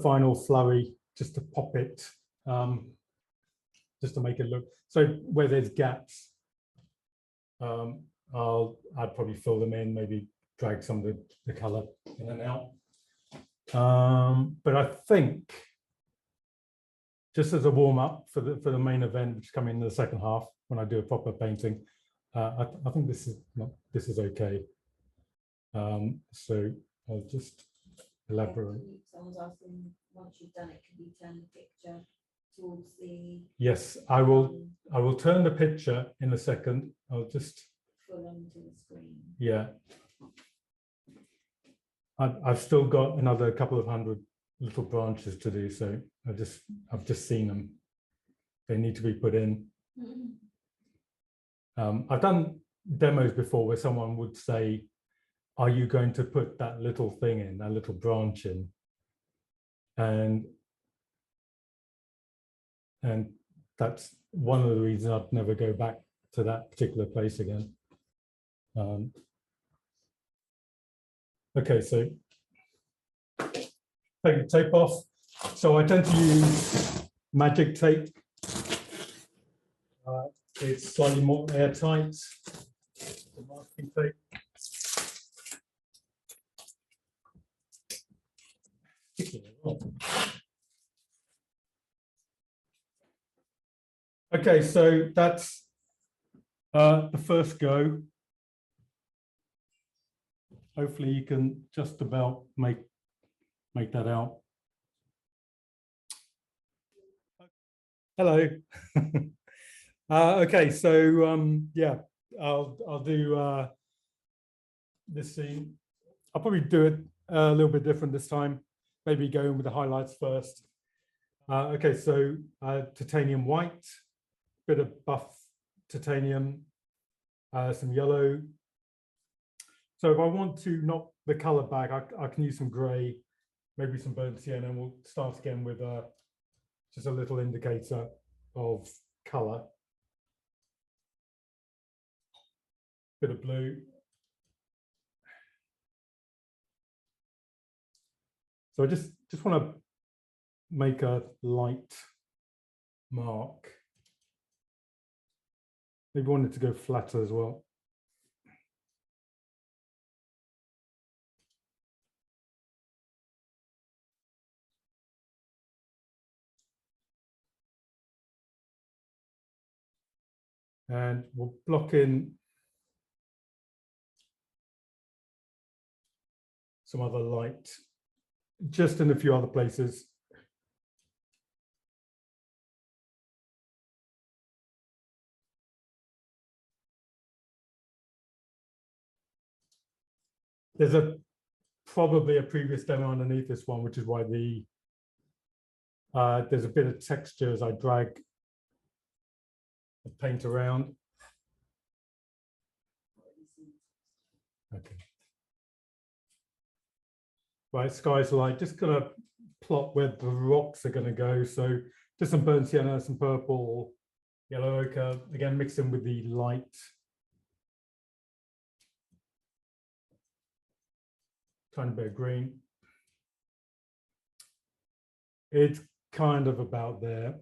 A: final flurry, just to pop it, just to make it look. So where there's gaps, I'd probably fill them in, maybe drag some of the color in and out. But I think just as a warm up for the main event, which is coming in the second half when I do a proper painting, I think this is okay. So I'll just elaborate.
B: Someone's asking, once you've done it, can you turn the picture towards the?
A: Yes, I will turn the picture in a second. I'll just
B: full onto the screen.
A: Yeah. I've still got another couple of hundred little branches to do, so I've just seen them. They need to be put in. I've done demos before where someone would say, are you going to put that little thing in, that little branch in? And that's one of the reasons I'd never go back to that particular place again. Okay, so take the tape off. So I tend to use magic tape. It's slightly more airtight than masking tape. Okay, so that's the first go. Hopefully you can just about make that out. Hello. Okay, so yeah, I'll do this scene. I'll probably do it a little bit different this time. Maybe go in with the highlights first. Okay, so titanium white, bit of buff titanium, some yellow. So if I want to knock the color back, I can use some gray, maybe some burnt sienna, and we'll start again with just a little indicator of color. Bit of blue. So I just want to make a light mark. Maybe wanted to go flatter as well. And we'll block in some other light, just in a few other places. There's probably a previous demo underneath this one, which is why there's a bit of texture as I drag the paint around. Okay. Right, sky's light. Just gonna plot where the rocks are gonna go. So just some burnt sienna, some purple, yellow ochre. Again, mix in with the light. Tiny bit of green. It's kind of about there.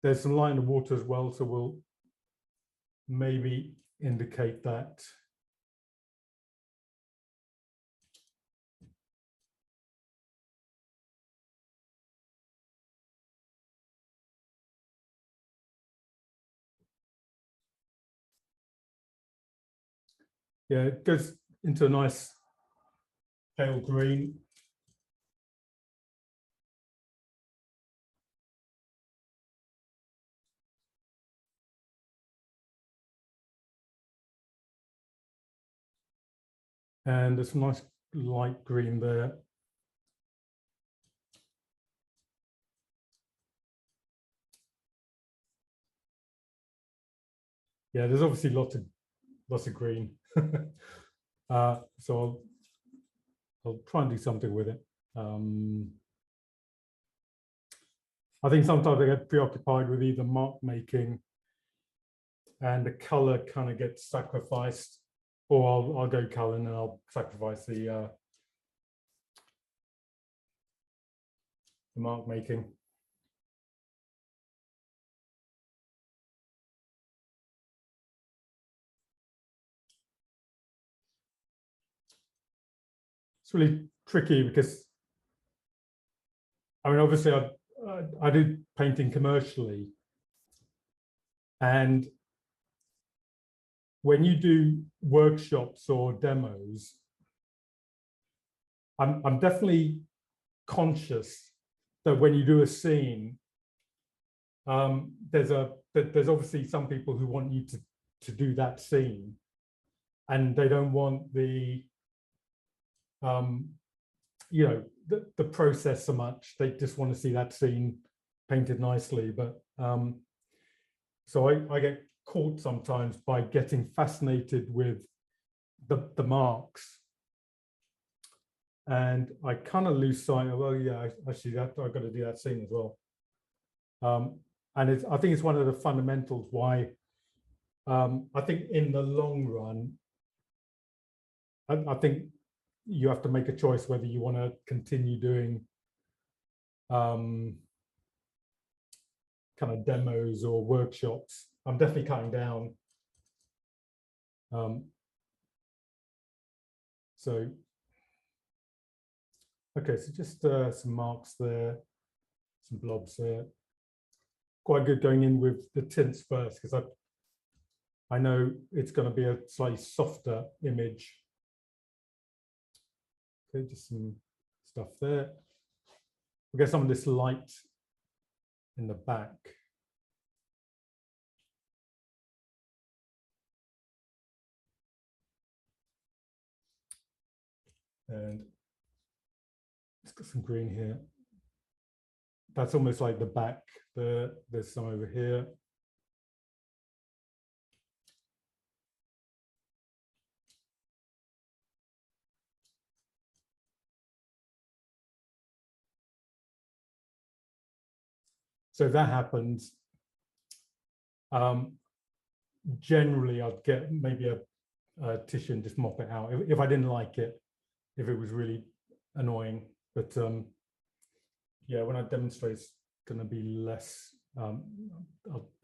A: there's some light in the water as well, so we'll maybe indicate that. Yeah, it goes into a nice pale green. And there's some nice light green there. Yeah, there's obviously lots of green. So I'll try and do something with it. I think sometimes I get preoccupied with either mark making and the color kind of gets sacrificed, or I'll go color and then I'll sacrifice the mark making. It's really tricky because, I mean, obviously I do painting commercially, and when you do workshops or demos, I'm definitely conscious that when you do a scene, there's obviously some people who want you to do that scene, and they don't want the you know, the process so much. They just want to see that scene painted nicely. But so I get caught sometimes by getting fascinated with the marks, and I kind of lose sight of, oh yeah, actually that I've got to do that scene as well. And I think it's one of the fundamentals why I think in the long run, I think you have to make a choice whether you want to continue doing kind of demos or workshops. I'm definitely cutting down. So, okay, so just some marks there, some blobs there. Quite good going in with the tints first, because I know it's going to be a slightly softer image. Okay, just some stuff there. We'll get some of this light in the back. And it's got some green here. That's almost like the back. There's some over here. So if that happens, generally I'd get maybe a tissue and just mop it out if I didn't like it, if it was really annoying. But yeah, when I demonstrate, it's going to be less. I'll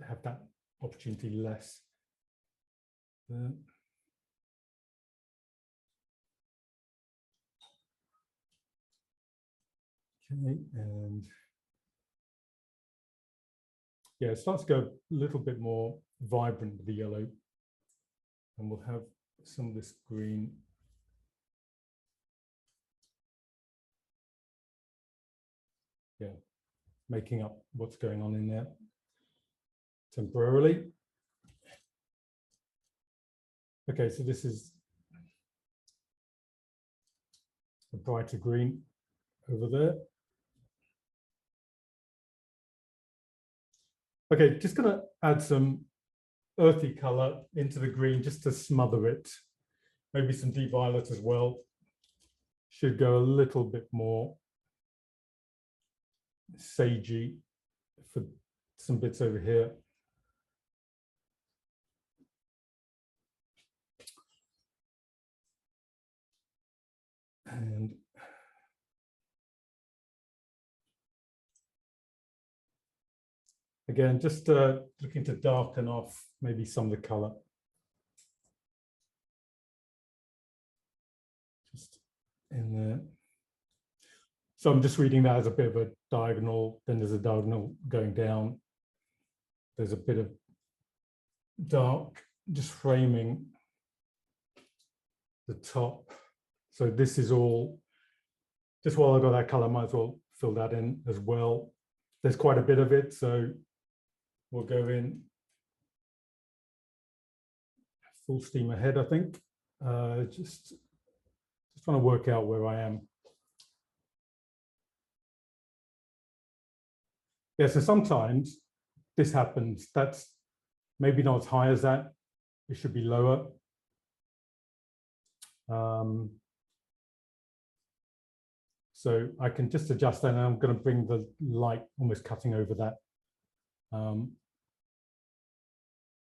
A: have that opportunity less. Okay, and yeah, it starts to go a little bit more vibrant with the yellow, and we'll have some of this green. Yeah, making up what's going on in there temporarily. Okay, so this is a brighter green over there. Okay, just going to add some earthy color into the green just to smother it. Maybe some deep violet as well. Should go a little bit more sagey for some bits over here. And again, just looking to darken off maybe some of the color. Just in there. So I'm just reading that as a bit of a diagonal, then there's a diagonal going down. There's a bit of dark, just framing the top. So this is all, just while I got that color, I might as well fill that in as well. There's quite a bit of it, so we'll go in full steam ahead, I think. Just trying to work out where I am. Yeah, so sometimes this happens. That's maybe not as high as that. It should be lower. So I can just adjust that, and I'm going to bring the light almost cutting over that.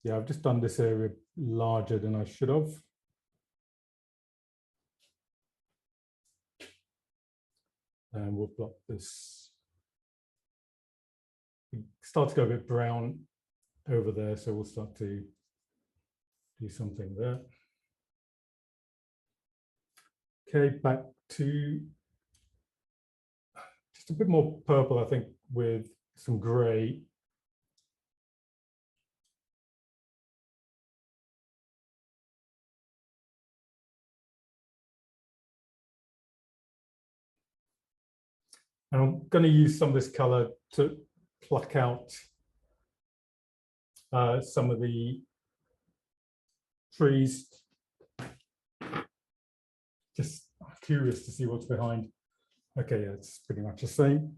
A: Yeah, I've just done this area larger than I should have. And we'll block this. It starts to go a bit brown over there, so we'll start to do something there. Okay, back to just a bit more purple, I think, with some gray. And I'm going to use some of this color to pluck out some of the trees. Just curious to see what's behind. Okay, yeah, it's pretty much the same.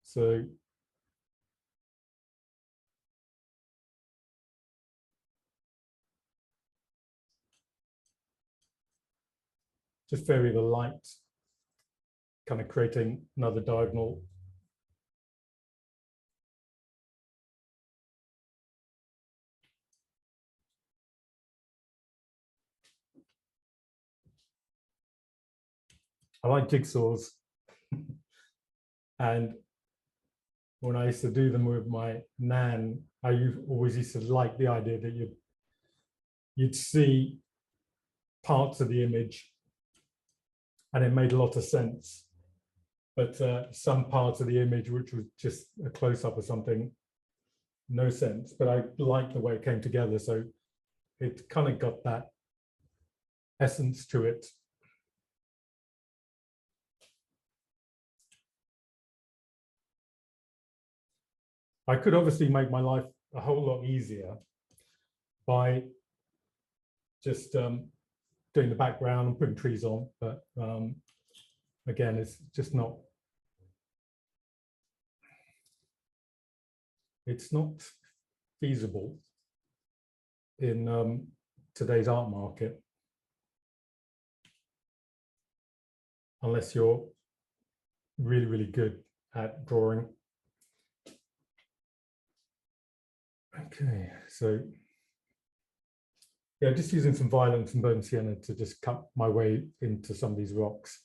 A: So just vary the light, kind of creating another diagonal. I like jigsaws. And when I used to do them with my nan, I always used to like the idea that you'd see parts of the image and it made a lot of sense. But some parts of the image, which was just a close-up or something, no sense. But I liked the way it came together. So it kind of got that essence to it. I could obviously make my life a whole lot easier by just doing the background and putting trees on, but again, it's just not, it's not feasible in today's art market unless you're really, really good at drawing. Okay, so yeah, just using some violence and burnt sienna to just cut my way into some of these rocks.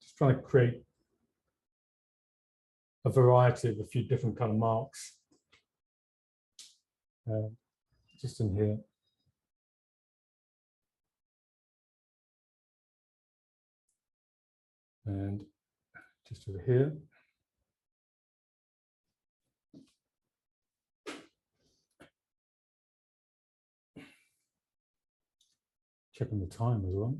A: Just trying to create a variety of a few different kind of marks. Just in here. And just over here. Checking the time as well.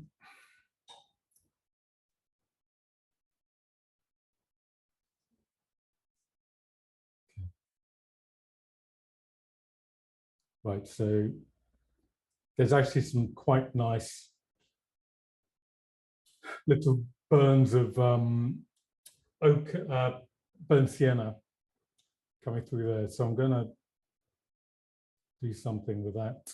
A: Okay. Right, so there's actually some quite nice little burns of oak, burnt sienna coming through there. So I'm going to do something with that.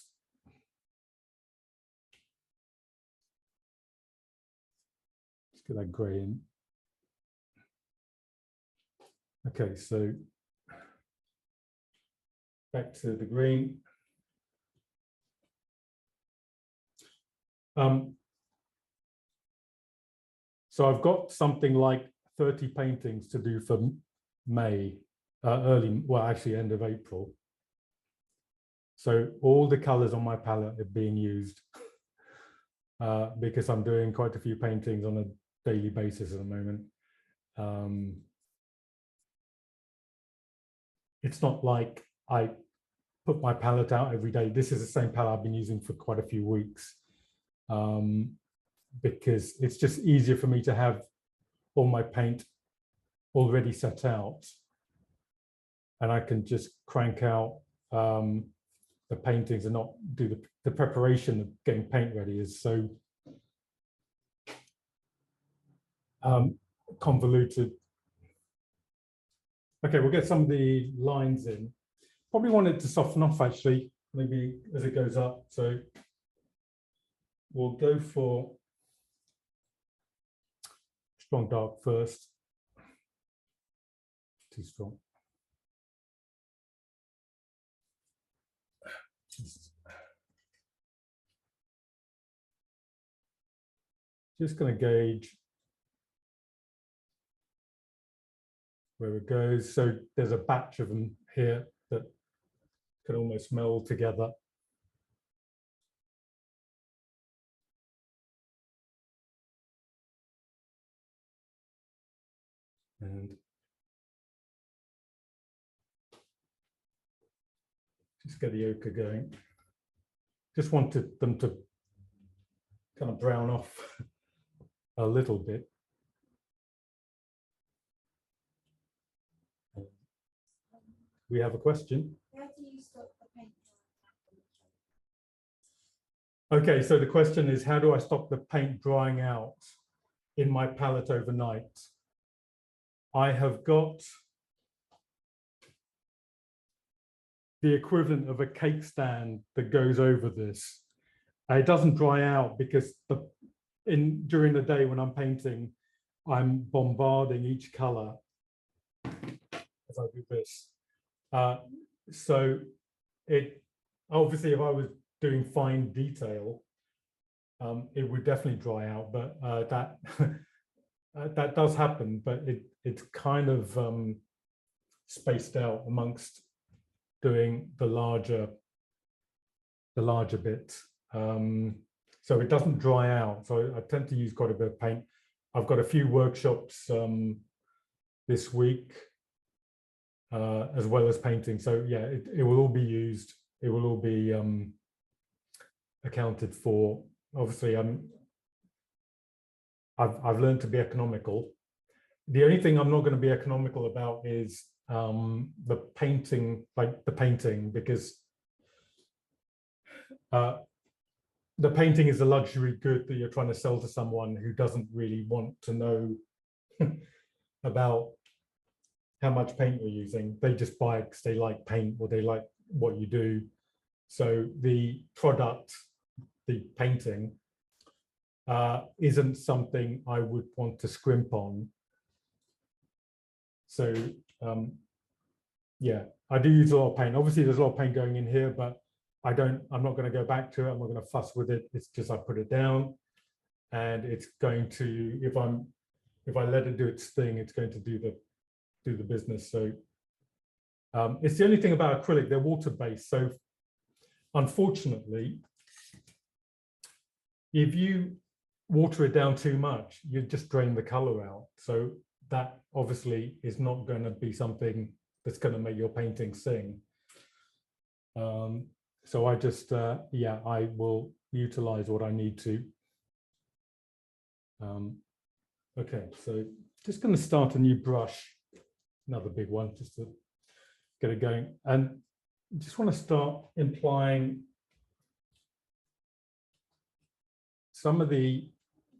A: get that grey in. Okay, so back to the green. So I've got something like 30 paintings to do for May, actually end of April. So all the colors on my palette are being used because I'm doing quite a few paintings on a daily basis at the moment. It's not like I put my palette out every day. This is the same palette I've been using for quite a few weeks because it's just easier for me to have all my paint already set out, and I can just crank out the paintings and not do the preparation of getting paint ready is so convoluted. Okay, we'll get some of the lines in. Probably want it to soften off actually, maybe as it goes up. So we'll go for strong dark first. Too strong. Just going to gauge where it goes. So there's a batch of them here that can almost meld together. And just get the ochre going. Just wanted them to kind of brown off a little bit. We have a question.
B: How do you stop the paint?
A: Okay, so the question is, how do I stop the paint drying out in my palette overnight? I have got the equivalent of a cake stand that goes over this. It doesn't dry out because during the day when I'm painting, I'm bombarding each color as I do this. So it obviously, if I was doing fine detail, it would definitely dry out, but that that does happen, but it's kind of spaced out amongst doing the larger bits. So it doesn't dry out. So I tend to use quite a bit of paint. I've got a few workshops this week, as well as painting. So yeah, it will all be used. It will all be accounted for. Obviously, I've learned to be economical. The only thing I'm not going to be economical about is the painting, because the painting is a luxury good that you're trying to sell to someone who doesn't really want to know about how much paint you're using. They just buy it because they like paint or they like what you do. So the product, the painting, isn't something I would want to scrimp on. So yeah, I do use a lot of paint. Obviously, there's a lot of paint going in here, but I'm not going to go back to it. I'm not going to fuss with it. It's just I put it down, and it's going to, if I let it do its thing, it's going to do the business. So it's the only thing about acrylic, they're water-based. So unfortunately, if you water it down too much, you just drain the color out. So that obviously is not going to be something that's going to make your painting sing. So I just, yeah, I will utilize what I need to. Okay, so just going to start a new brush, another big one, just to get it going. And just want to start implying some of the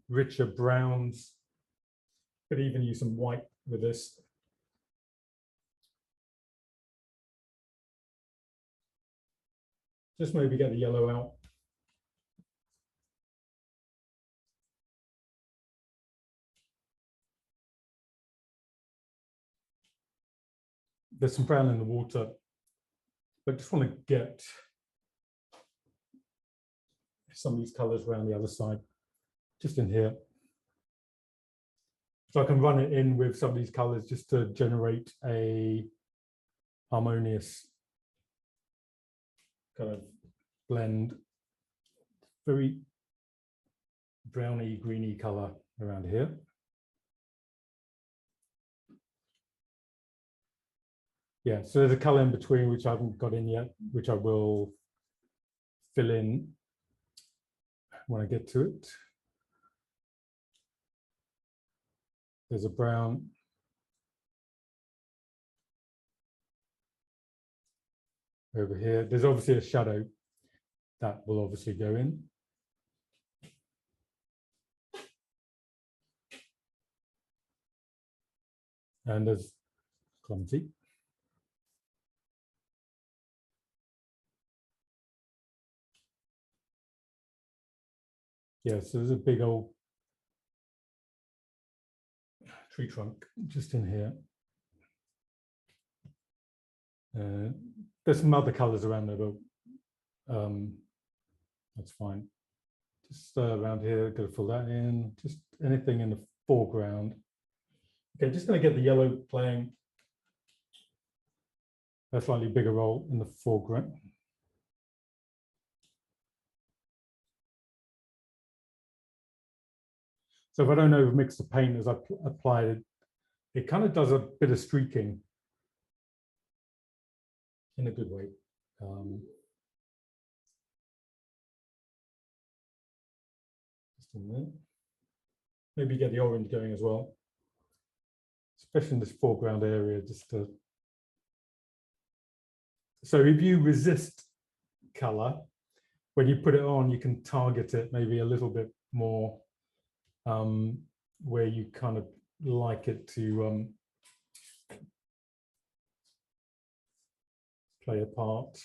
A: richer browns. Could even use some white with this. Just maybe get the yellow out. there's some brown in the water, but just want to get some of these colors around the other side, just in here. So I can run it in with some of these colors just to generate a harmonious kind of blend, very browny, greeny color around here. Yeah, so there's a color in between which I haven't got in yet, which I will fill in when I get to it. There's a brown. Over here, there's obviously a shadow that will obviously go in. And there's clumsy. Yeah, so there's a big old tree trunk just in here. There's some other colors around there, but that's fine. Just around here, got to fill that in. Just anything in the foreground. Okay, just going to get the yellow playing a slightly bigger role in the foreground. So if I don't overmix the paint as I apply it, it kind of does a bit of streaking in a good way. Just in there. Maybe get the orange going as well, especially in this foreground area. Just to... So if you resist color, when you put it on, you can target it maybe a little bit more, where you kind of like it to play a part.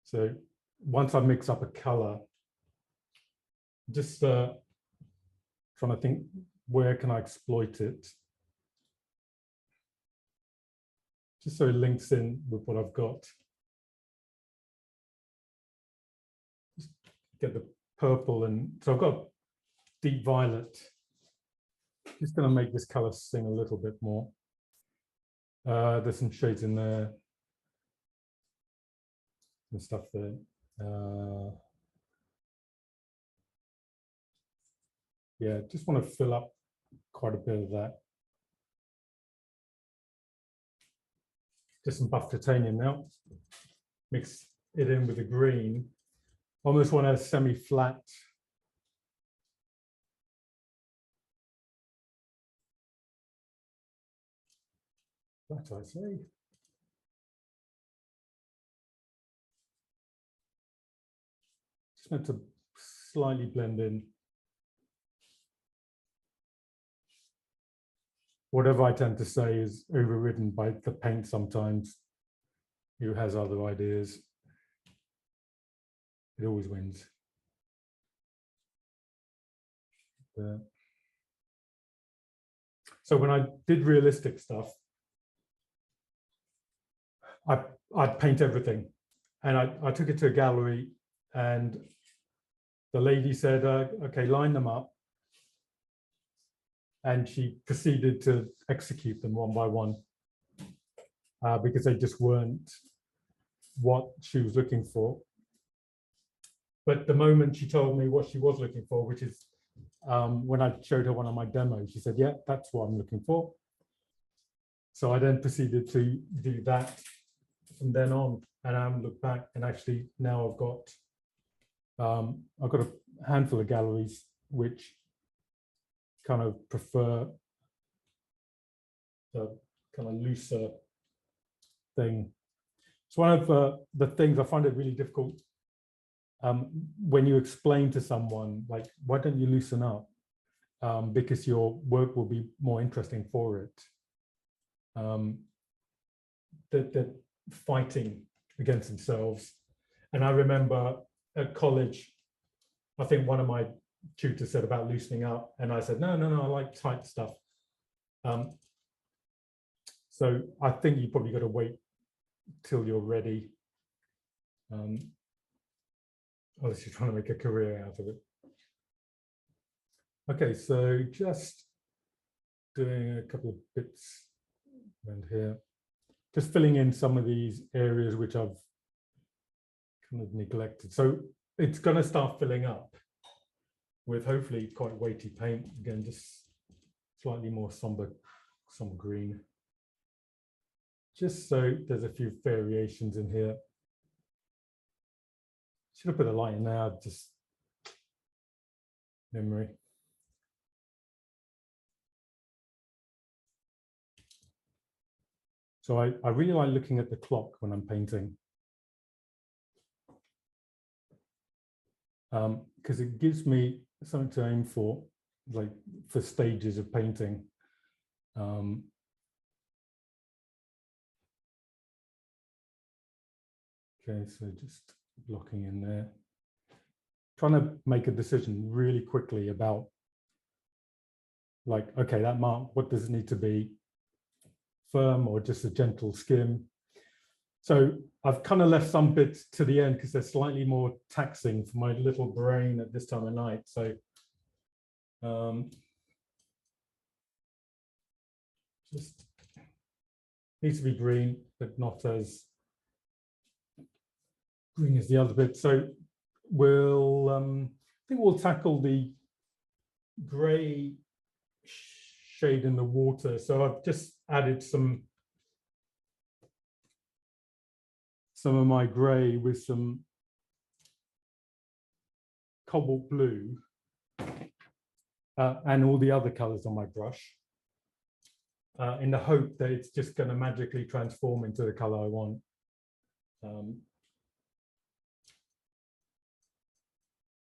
A: So once I mix up a color, just trying to think, where can I exploit it? Just so it links in with what I've got. Just get the purple, and so I've got deep violet. Just going to make this color sing a little bit more. There's some shades in there and stuff there. Yeah, just want to fill up quite a bit of that. Just some buff titanium now. Mix it in with the green. Almost want a semi-flat. That I say. Just meant to slightly blend in. Whatever I tend to say is overridden by the paint sometimes. Who has other ideas? It always wins. So when I did realistic stuff, I'd paint everything. And I took it to a gallery, and the lady said, okay, line them up. And she proceeded to execute them one by one, because they just weren't what she was looking for. But the moment she told me what she was looking for, which is when I showed her one of my demos, she said, yeah, that's what I'm looking for. So I then proceeded to do that from then on, and I haven't looked back. And actually now I've got a handful of galleries which kind of prefer the kind of looser thing. It's one of the things I find it really difficult when you explain to someone, like, why don't you loosen up? Because your work will be more interesting for it. They're fighting against themselves. And I remember at college, I think one of my tutor said about loosening up, and I said, no, I like tight stuff. So I think you probably got to wait till you're ready, unless you're trying to make a career out of it. Okay, so just doing a couple of bits around here, just filling in some of these areas which I've kind of neglected. So it's going to start filling up with hopefully quite weighty paint. Again, just slightly more somber green. Just so there's a few variations in here. Should have put a light in there, just memory. So I really like looking at the clock when I'm painting, because it gives me something to aim for, like for stages of painting. Okay, so just blocking in there. Trying to make a decision really quickly about, like, okay, that mark, what does it need to be? Firm or just a gentle skim? So I've kind of left some bits to the end because they're slightly more taxing for my little brain at this time of night. So just needs to be green, but not as green as the other bit. So we'll, I think we'll tackle the gray shade in the water. So I've just added some of my gray with some cobalt blue and all the other colors on my brush, in the hope that it's just going to magically transform into the color I want.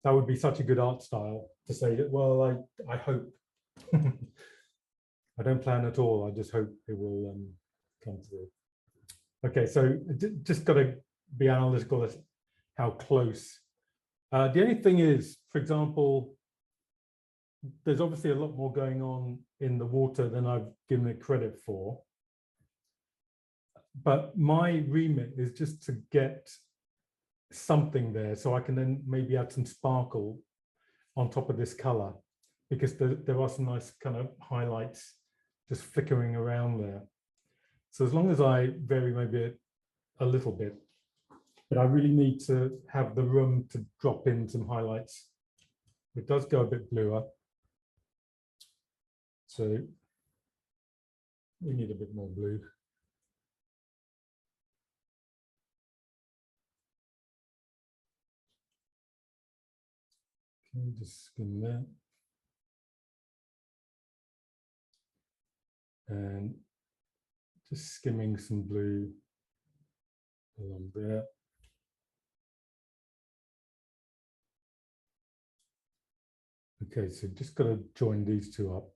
A: That would be such a good art style to say that, well, I hope. I don't plan at all. I just hope it will come through. Okay, so just got to be analytical as how close. The only thing is, for example, there's obviously a lot more going on in the water than I've given it credit for. But my remit is just to get something there so I can then maybe add some sparkle on top of this color, because there are some nice kind of highlights just flickering around there. So as long as I vary maybe a little bit, but I really need to have the room to drop in some highlights. It does go a bit bluer, so we need a bit more blue. Okay, just skim that. And just skimming some blue along there. Okay, so just got to join these two up.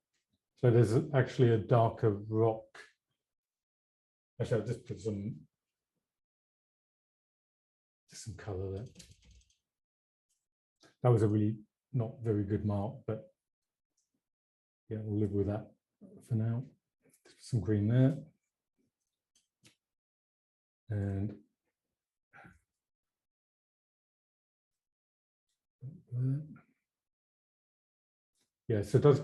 A: So there's actually a darker rock. Actually, I'll just put some color there. That was a really not very good mark, but yeah, we'll live with that for now. Some green there. And yeah, so it does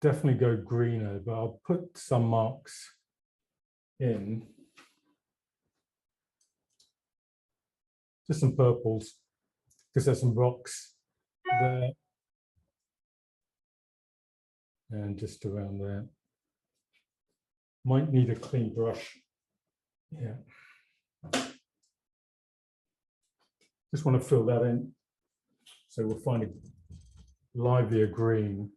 A: definitely go greener, but I'll put some marks in. Just some purples, because there's some rocks there. And just around there. Might need a clean brush. Yeah. Just want to fill that in. So we'll find a livelier green.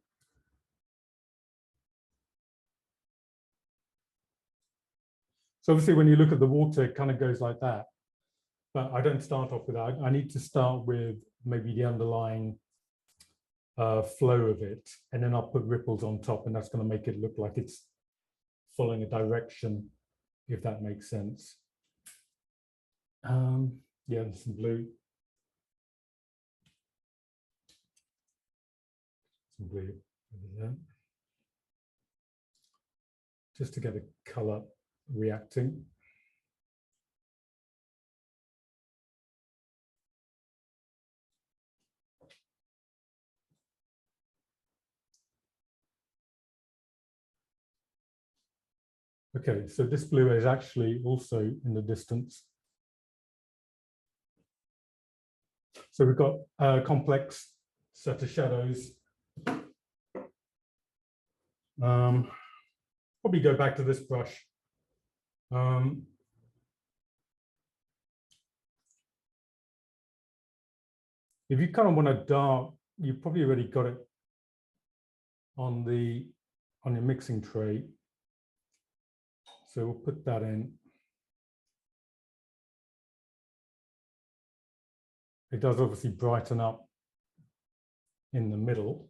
A: So obviously when you look at the water, it kind of goes like that. But I don't start off with that. I need to start with maybe the underlying flow of it, and then I'll put ripples on top, and that's going to make it look like it's following a direction, if that makes sense. Yeah, there's some blue. some blue over there, just to get the color reacting. Okay, so this blue is actually also in the distance. So we've got a complex set of shadows. Probably go back to this brush. If you kind of want to dark, you probably already got it on your mixing tray. So we'll put that in. It does obviously brighten up in the middle.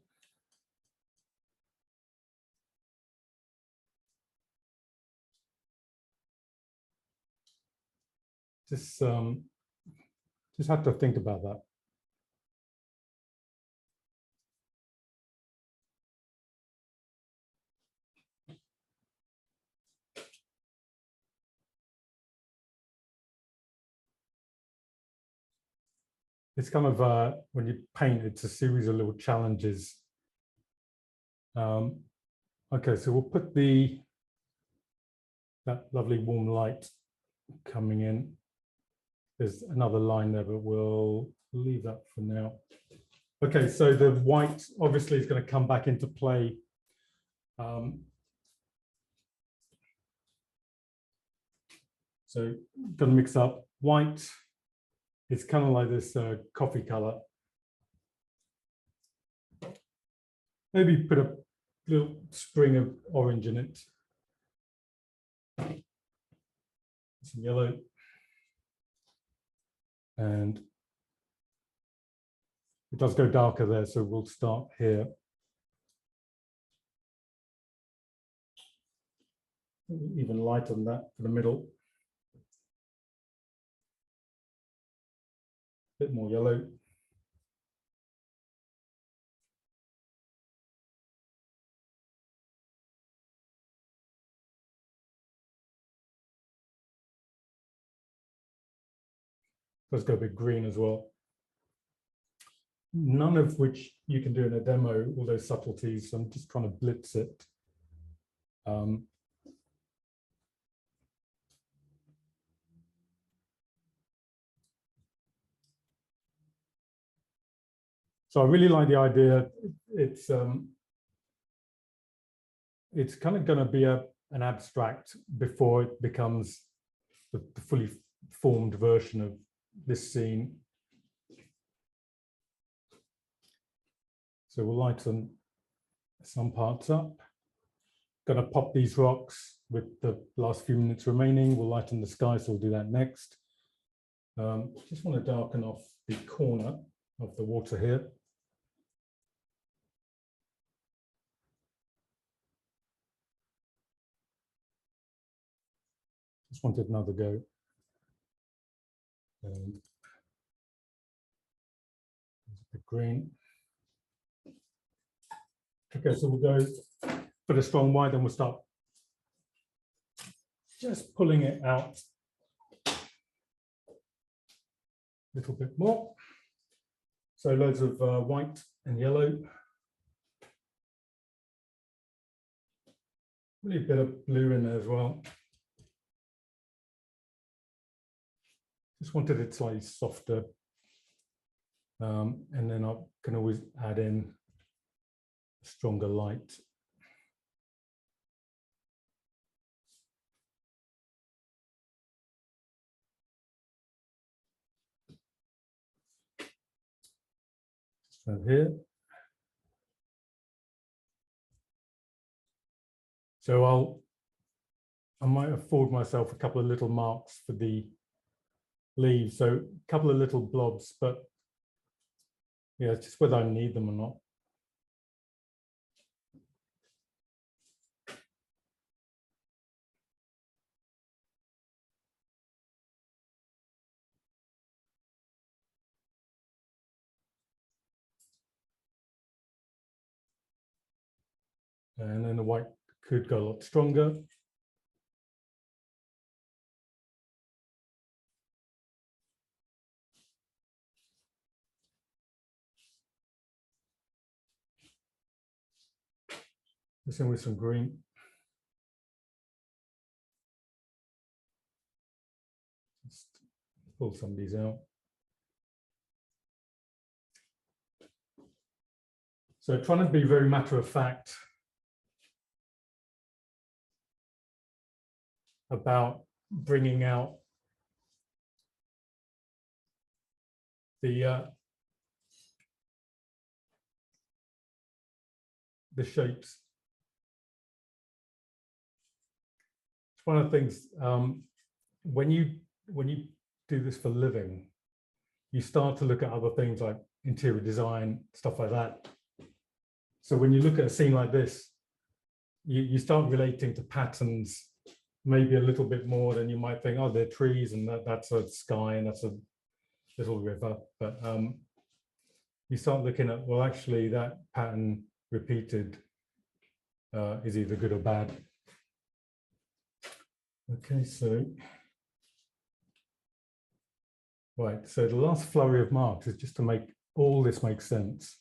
A: Just have to think about that. It's kind of, when you paint, it's a series of little challenges. Okay, so we'll put that lovely warm light coming in. There's another line there, but we'll leave that for now. Okay, so the white obviously is going to come back into play. So going to mix up white. It's kind of like this coffee color. Maybe put a little spring of orange in it. Some yellow. And it does go darker there, so we'll start here. Even lighten that for the middle. A bit more yellow. Let's go a bit green as well. None of which you can do in a demo, all those subtleties. So I'm just trying to blitz it. So I really like the idea. It's kind of going to be an abstract before it becomes the fully formed version of this scene. So we'll lighten some parts up. Going to pop these rocks with the last few minutes remaining. We'll lighten the sky, so we'll do that next. Just want to darken off the corner of the water here. Just wanted another go. And a bit green. Okay, so we'll go for the strong white, then we'll start just pulling it out a little bit more. So loads of white and yellow. Really a bit of blue in there as well. Just wanted it slightly softer. And then I can always add in stronger light. Just around here. So I might afford myself a couple of little marks for the leaves. So a couple of little blobs, but yeah, it's just whether I need them or not. And then the white could go a lot stronger. This in with some green. Just pull some of these out. So trying to be very matter of fact about bringing out the shapes. It's one of the things when you do this for living, you start to look at other things like interior design, stuff like that. So when you look at a scene like this, you start relating to patterns maybe a little bit more than you might think, oh, they're trees and that's a sky and that's a little river. But you start looking at, well, actually that pattern repeated is either good or bad. Okay, so, right, so the last flurry of marks is just to make all this make sense.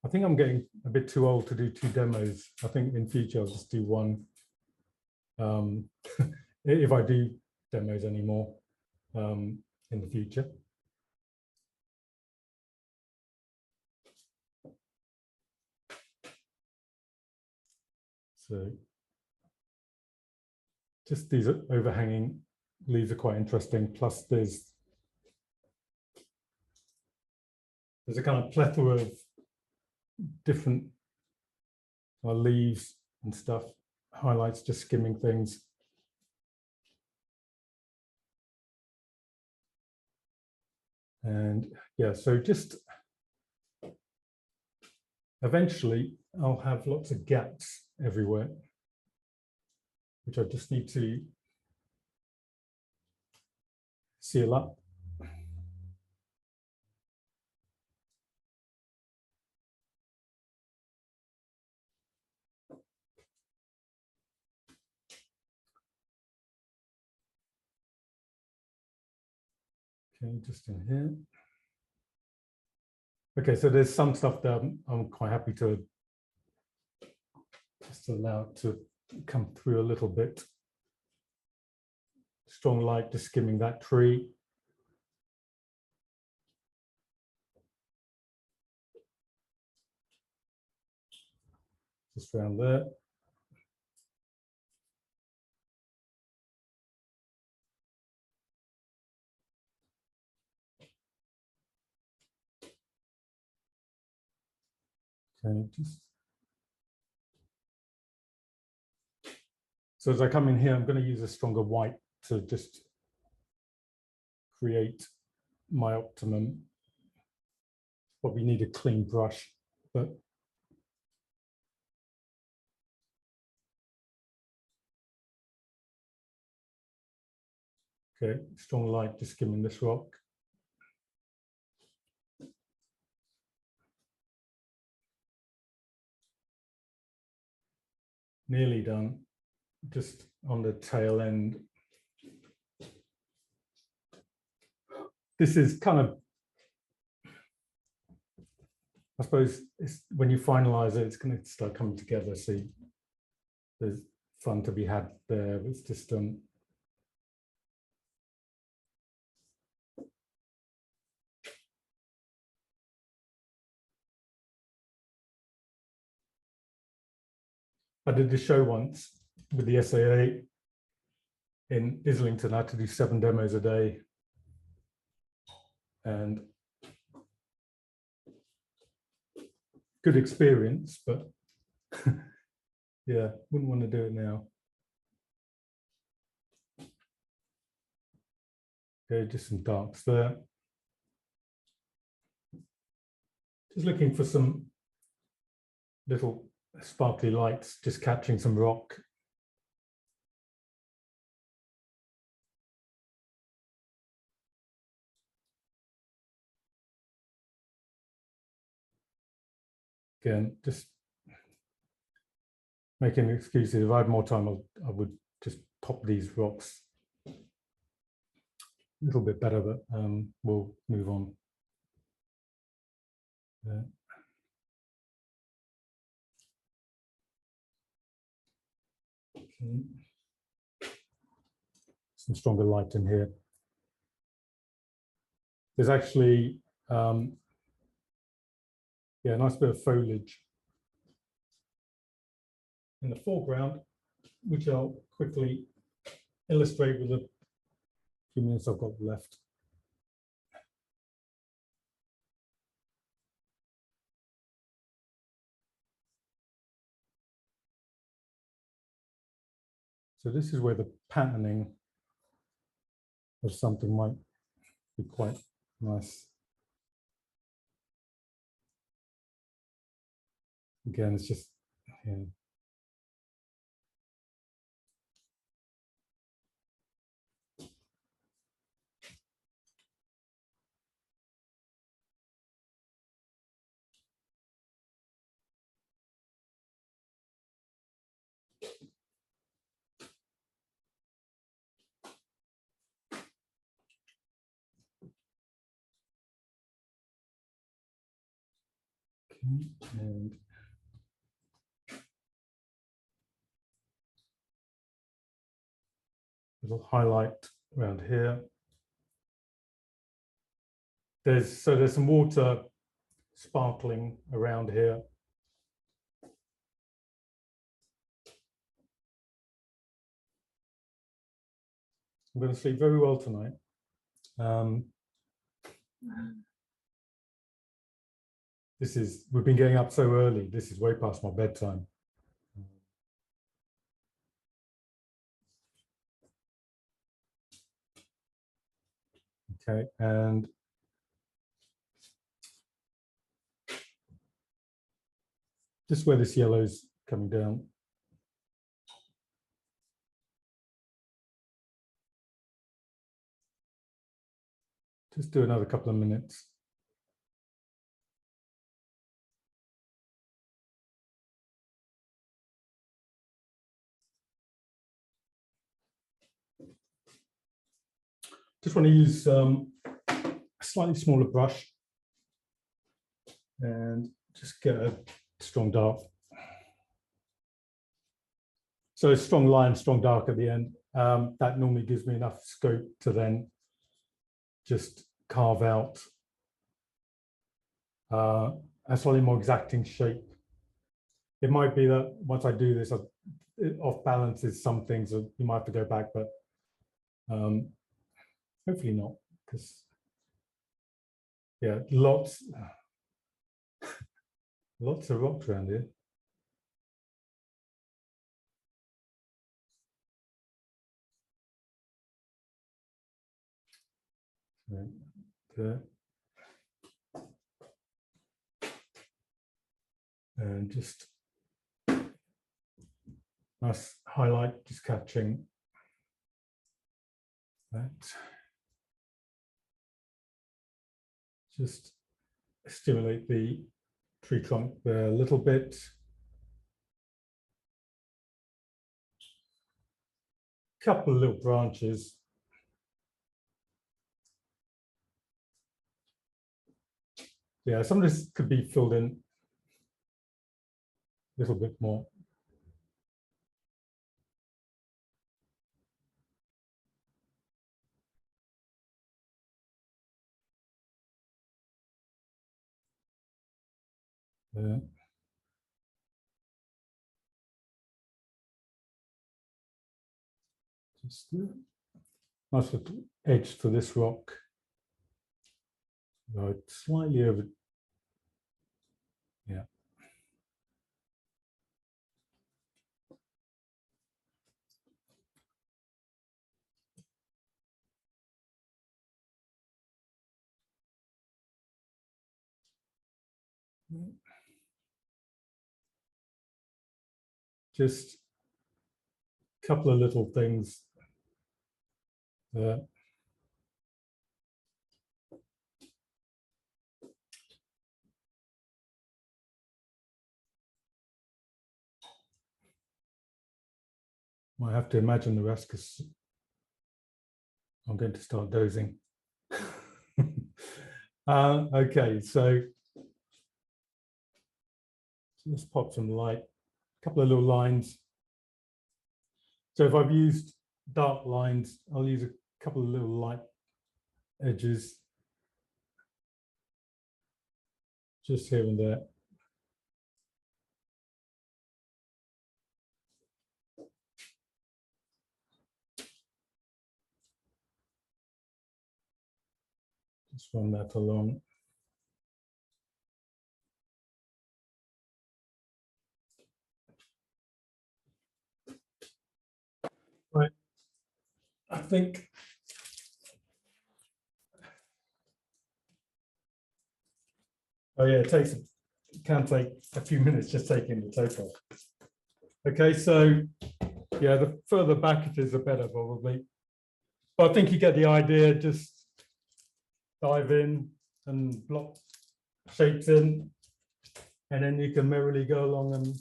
A: I think I'm getting a bit too old to do 2 demos. I think in future I'll just do 1. If I do demos anymore in the future. So just these overhanging leaves are quite interesting. Plus there's a kind of plethora of different leaves and stuff, highlights, just skimming things. And yeah, so just eventually I'll have lots of gaps everywhere, which I just need to seal up. Okay, just in here. Okay, so there's some stuff that I'm quite happy to just allow it to come through a little bit. Strong light just skimming that tree. Just around there. Okay, just so as I come in here, I'm going to use a stronger white to just create my optimum. Probably need a clean brush, but okay, strong light just skimming this rock. Nearly done, just on the tail end. This is kind of, I suppose, it's, when you finalize it, it's going to start coming together. So there's fun to be had there. It's just I did this show once with the SAA in Islington. I had to do 7 demos a day. And good experience, but yeah, wouldn't want to do it now. Okay, just some darks there. Just looking for some little sparkly lights, just catching some rock. again, just making excuses. If I had more time, I would just pop these rocks a little bit better, but we'll move on. Yeah. Okay. Some stronger light in here. There's actually, yeah, a nice bit of foliage in the foreground, which I'll quickly illustrate with the few minutes I've got left. So this is where the patterning of something might be quite nice. Again, it's just, yeah. Okay, and little highlight around here. There's some water sparkling around here. I'm going to sleep very well tonight. We've been getting up so early. This is way past my bedtime. Okay, and just where this yellow is coming down. Just do another couple of minutes. Just want to use a slightly smaller brush and just get a strong dark. So a strong line, strong dark at the end. That normally gives me enough scope to then just carve out a slightly more exacting shape. It might be that once I do this, it off balances some things, so you might have to go back, but hopefully not, because yeah, lots of rocks around here. Right there. And just nice highlight, just catching that. Just stimulate the tree trunk there a little bit. Couple of little branches. Yeah, some of this could be filled in a little bit more. Yeah. Just nice little edge to this rock. Right, slightly over. Yeah. Just a couple of little things there. Might have to imagine the rest because I'm going to start dozing. Okay, so let's pop some light, a couple of little lines. So if I've used dark lines, I'll use a couple of little light edges just here and there. Just run that along. Right, I think oh yeah, it can take a few minutes just taking the tape off. Okay, so yeah, the further back it is, the better probably. But I think you get the idea, just dive in and block shapes in, and then you can merrily go along and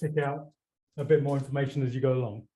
A: pick out a bit more information as you go along.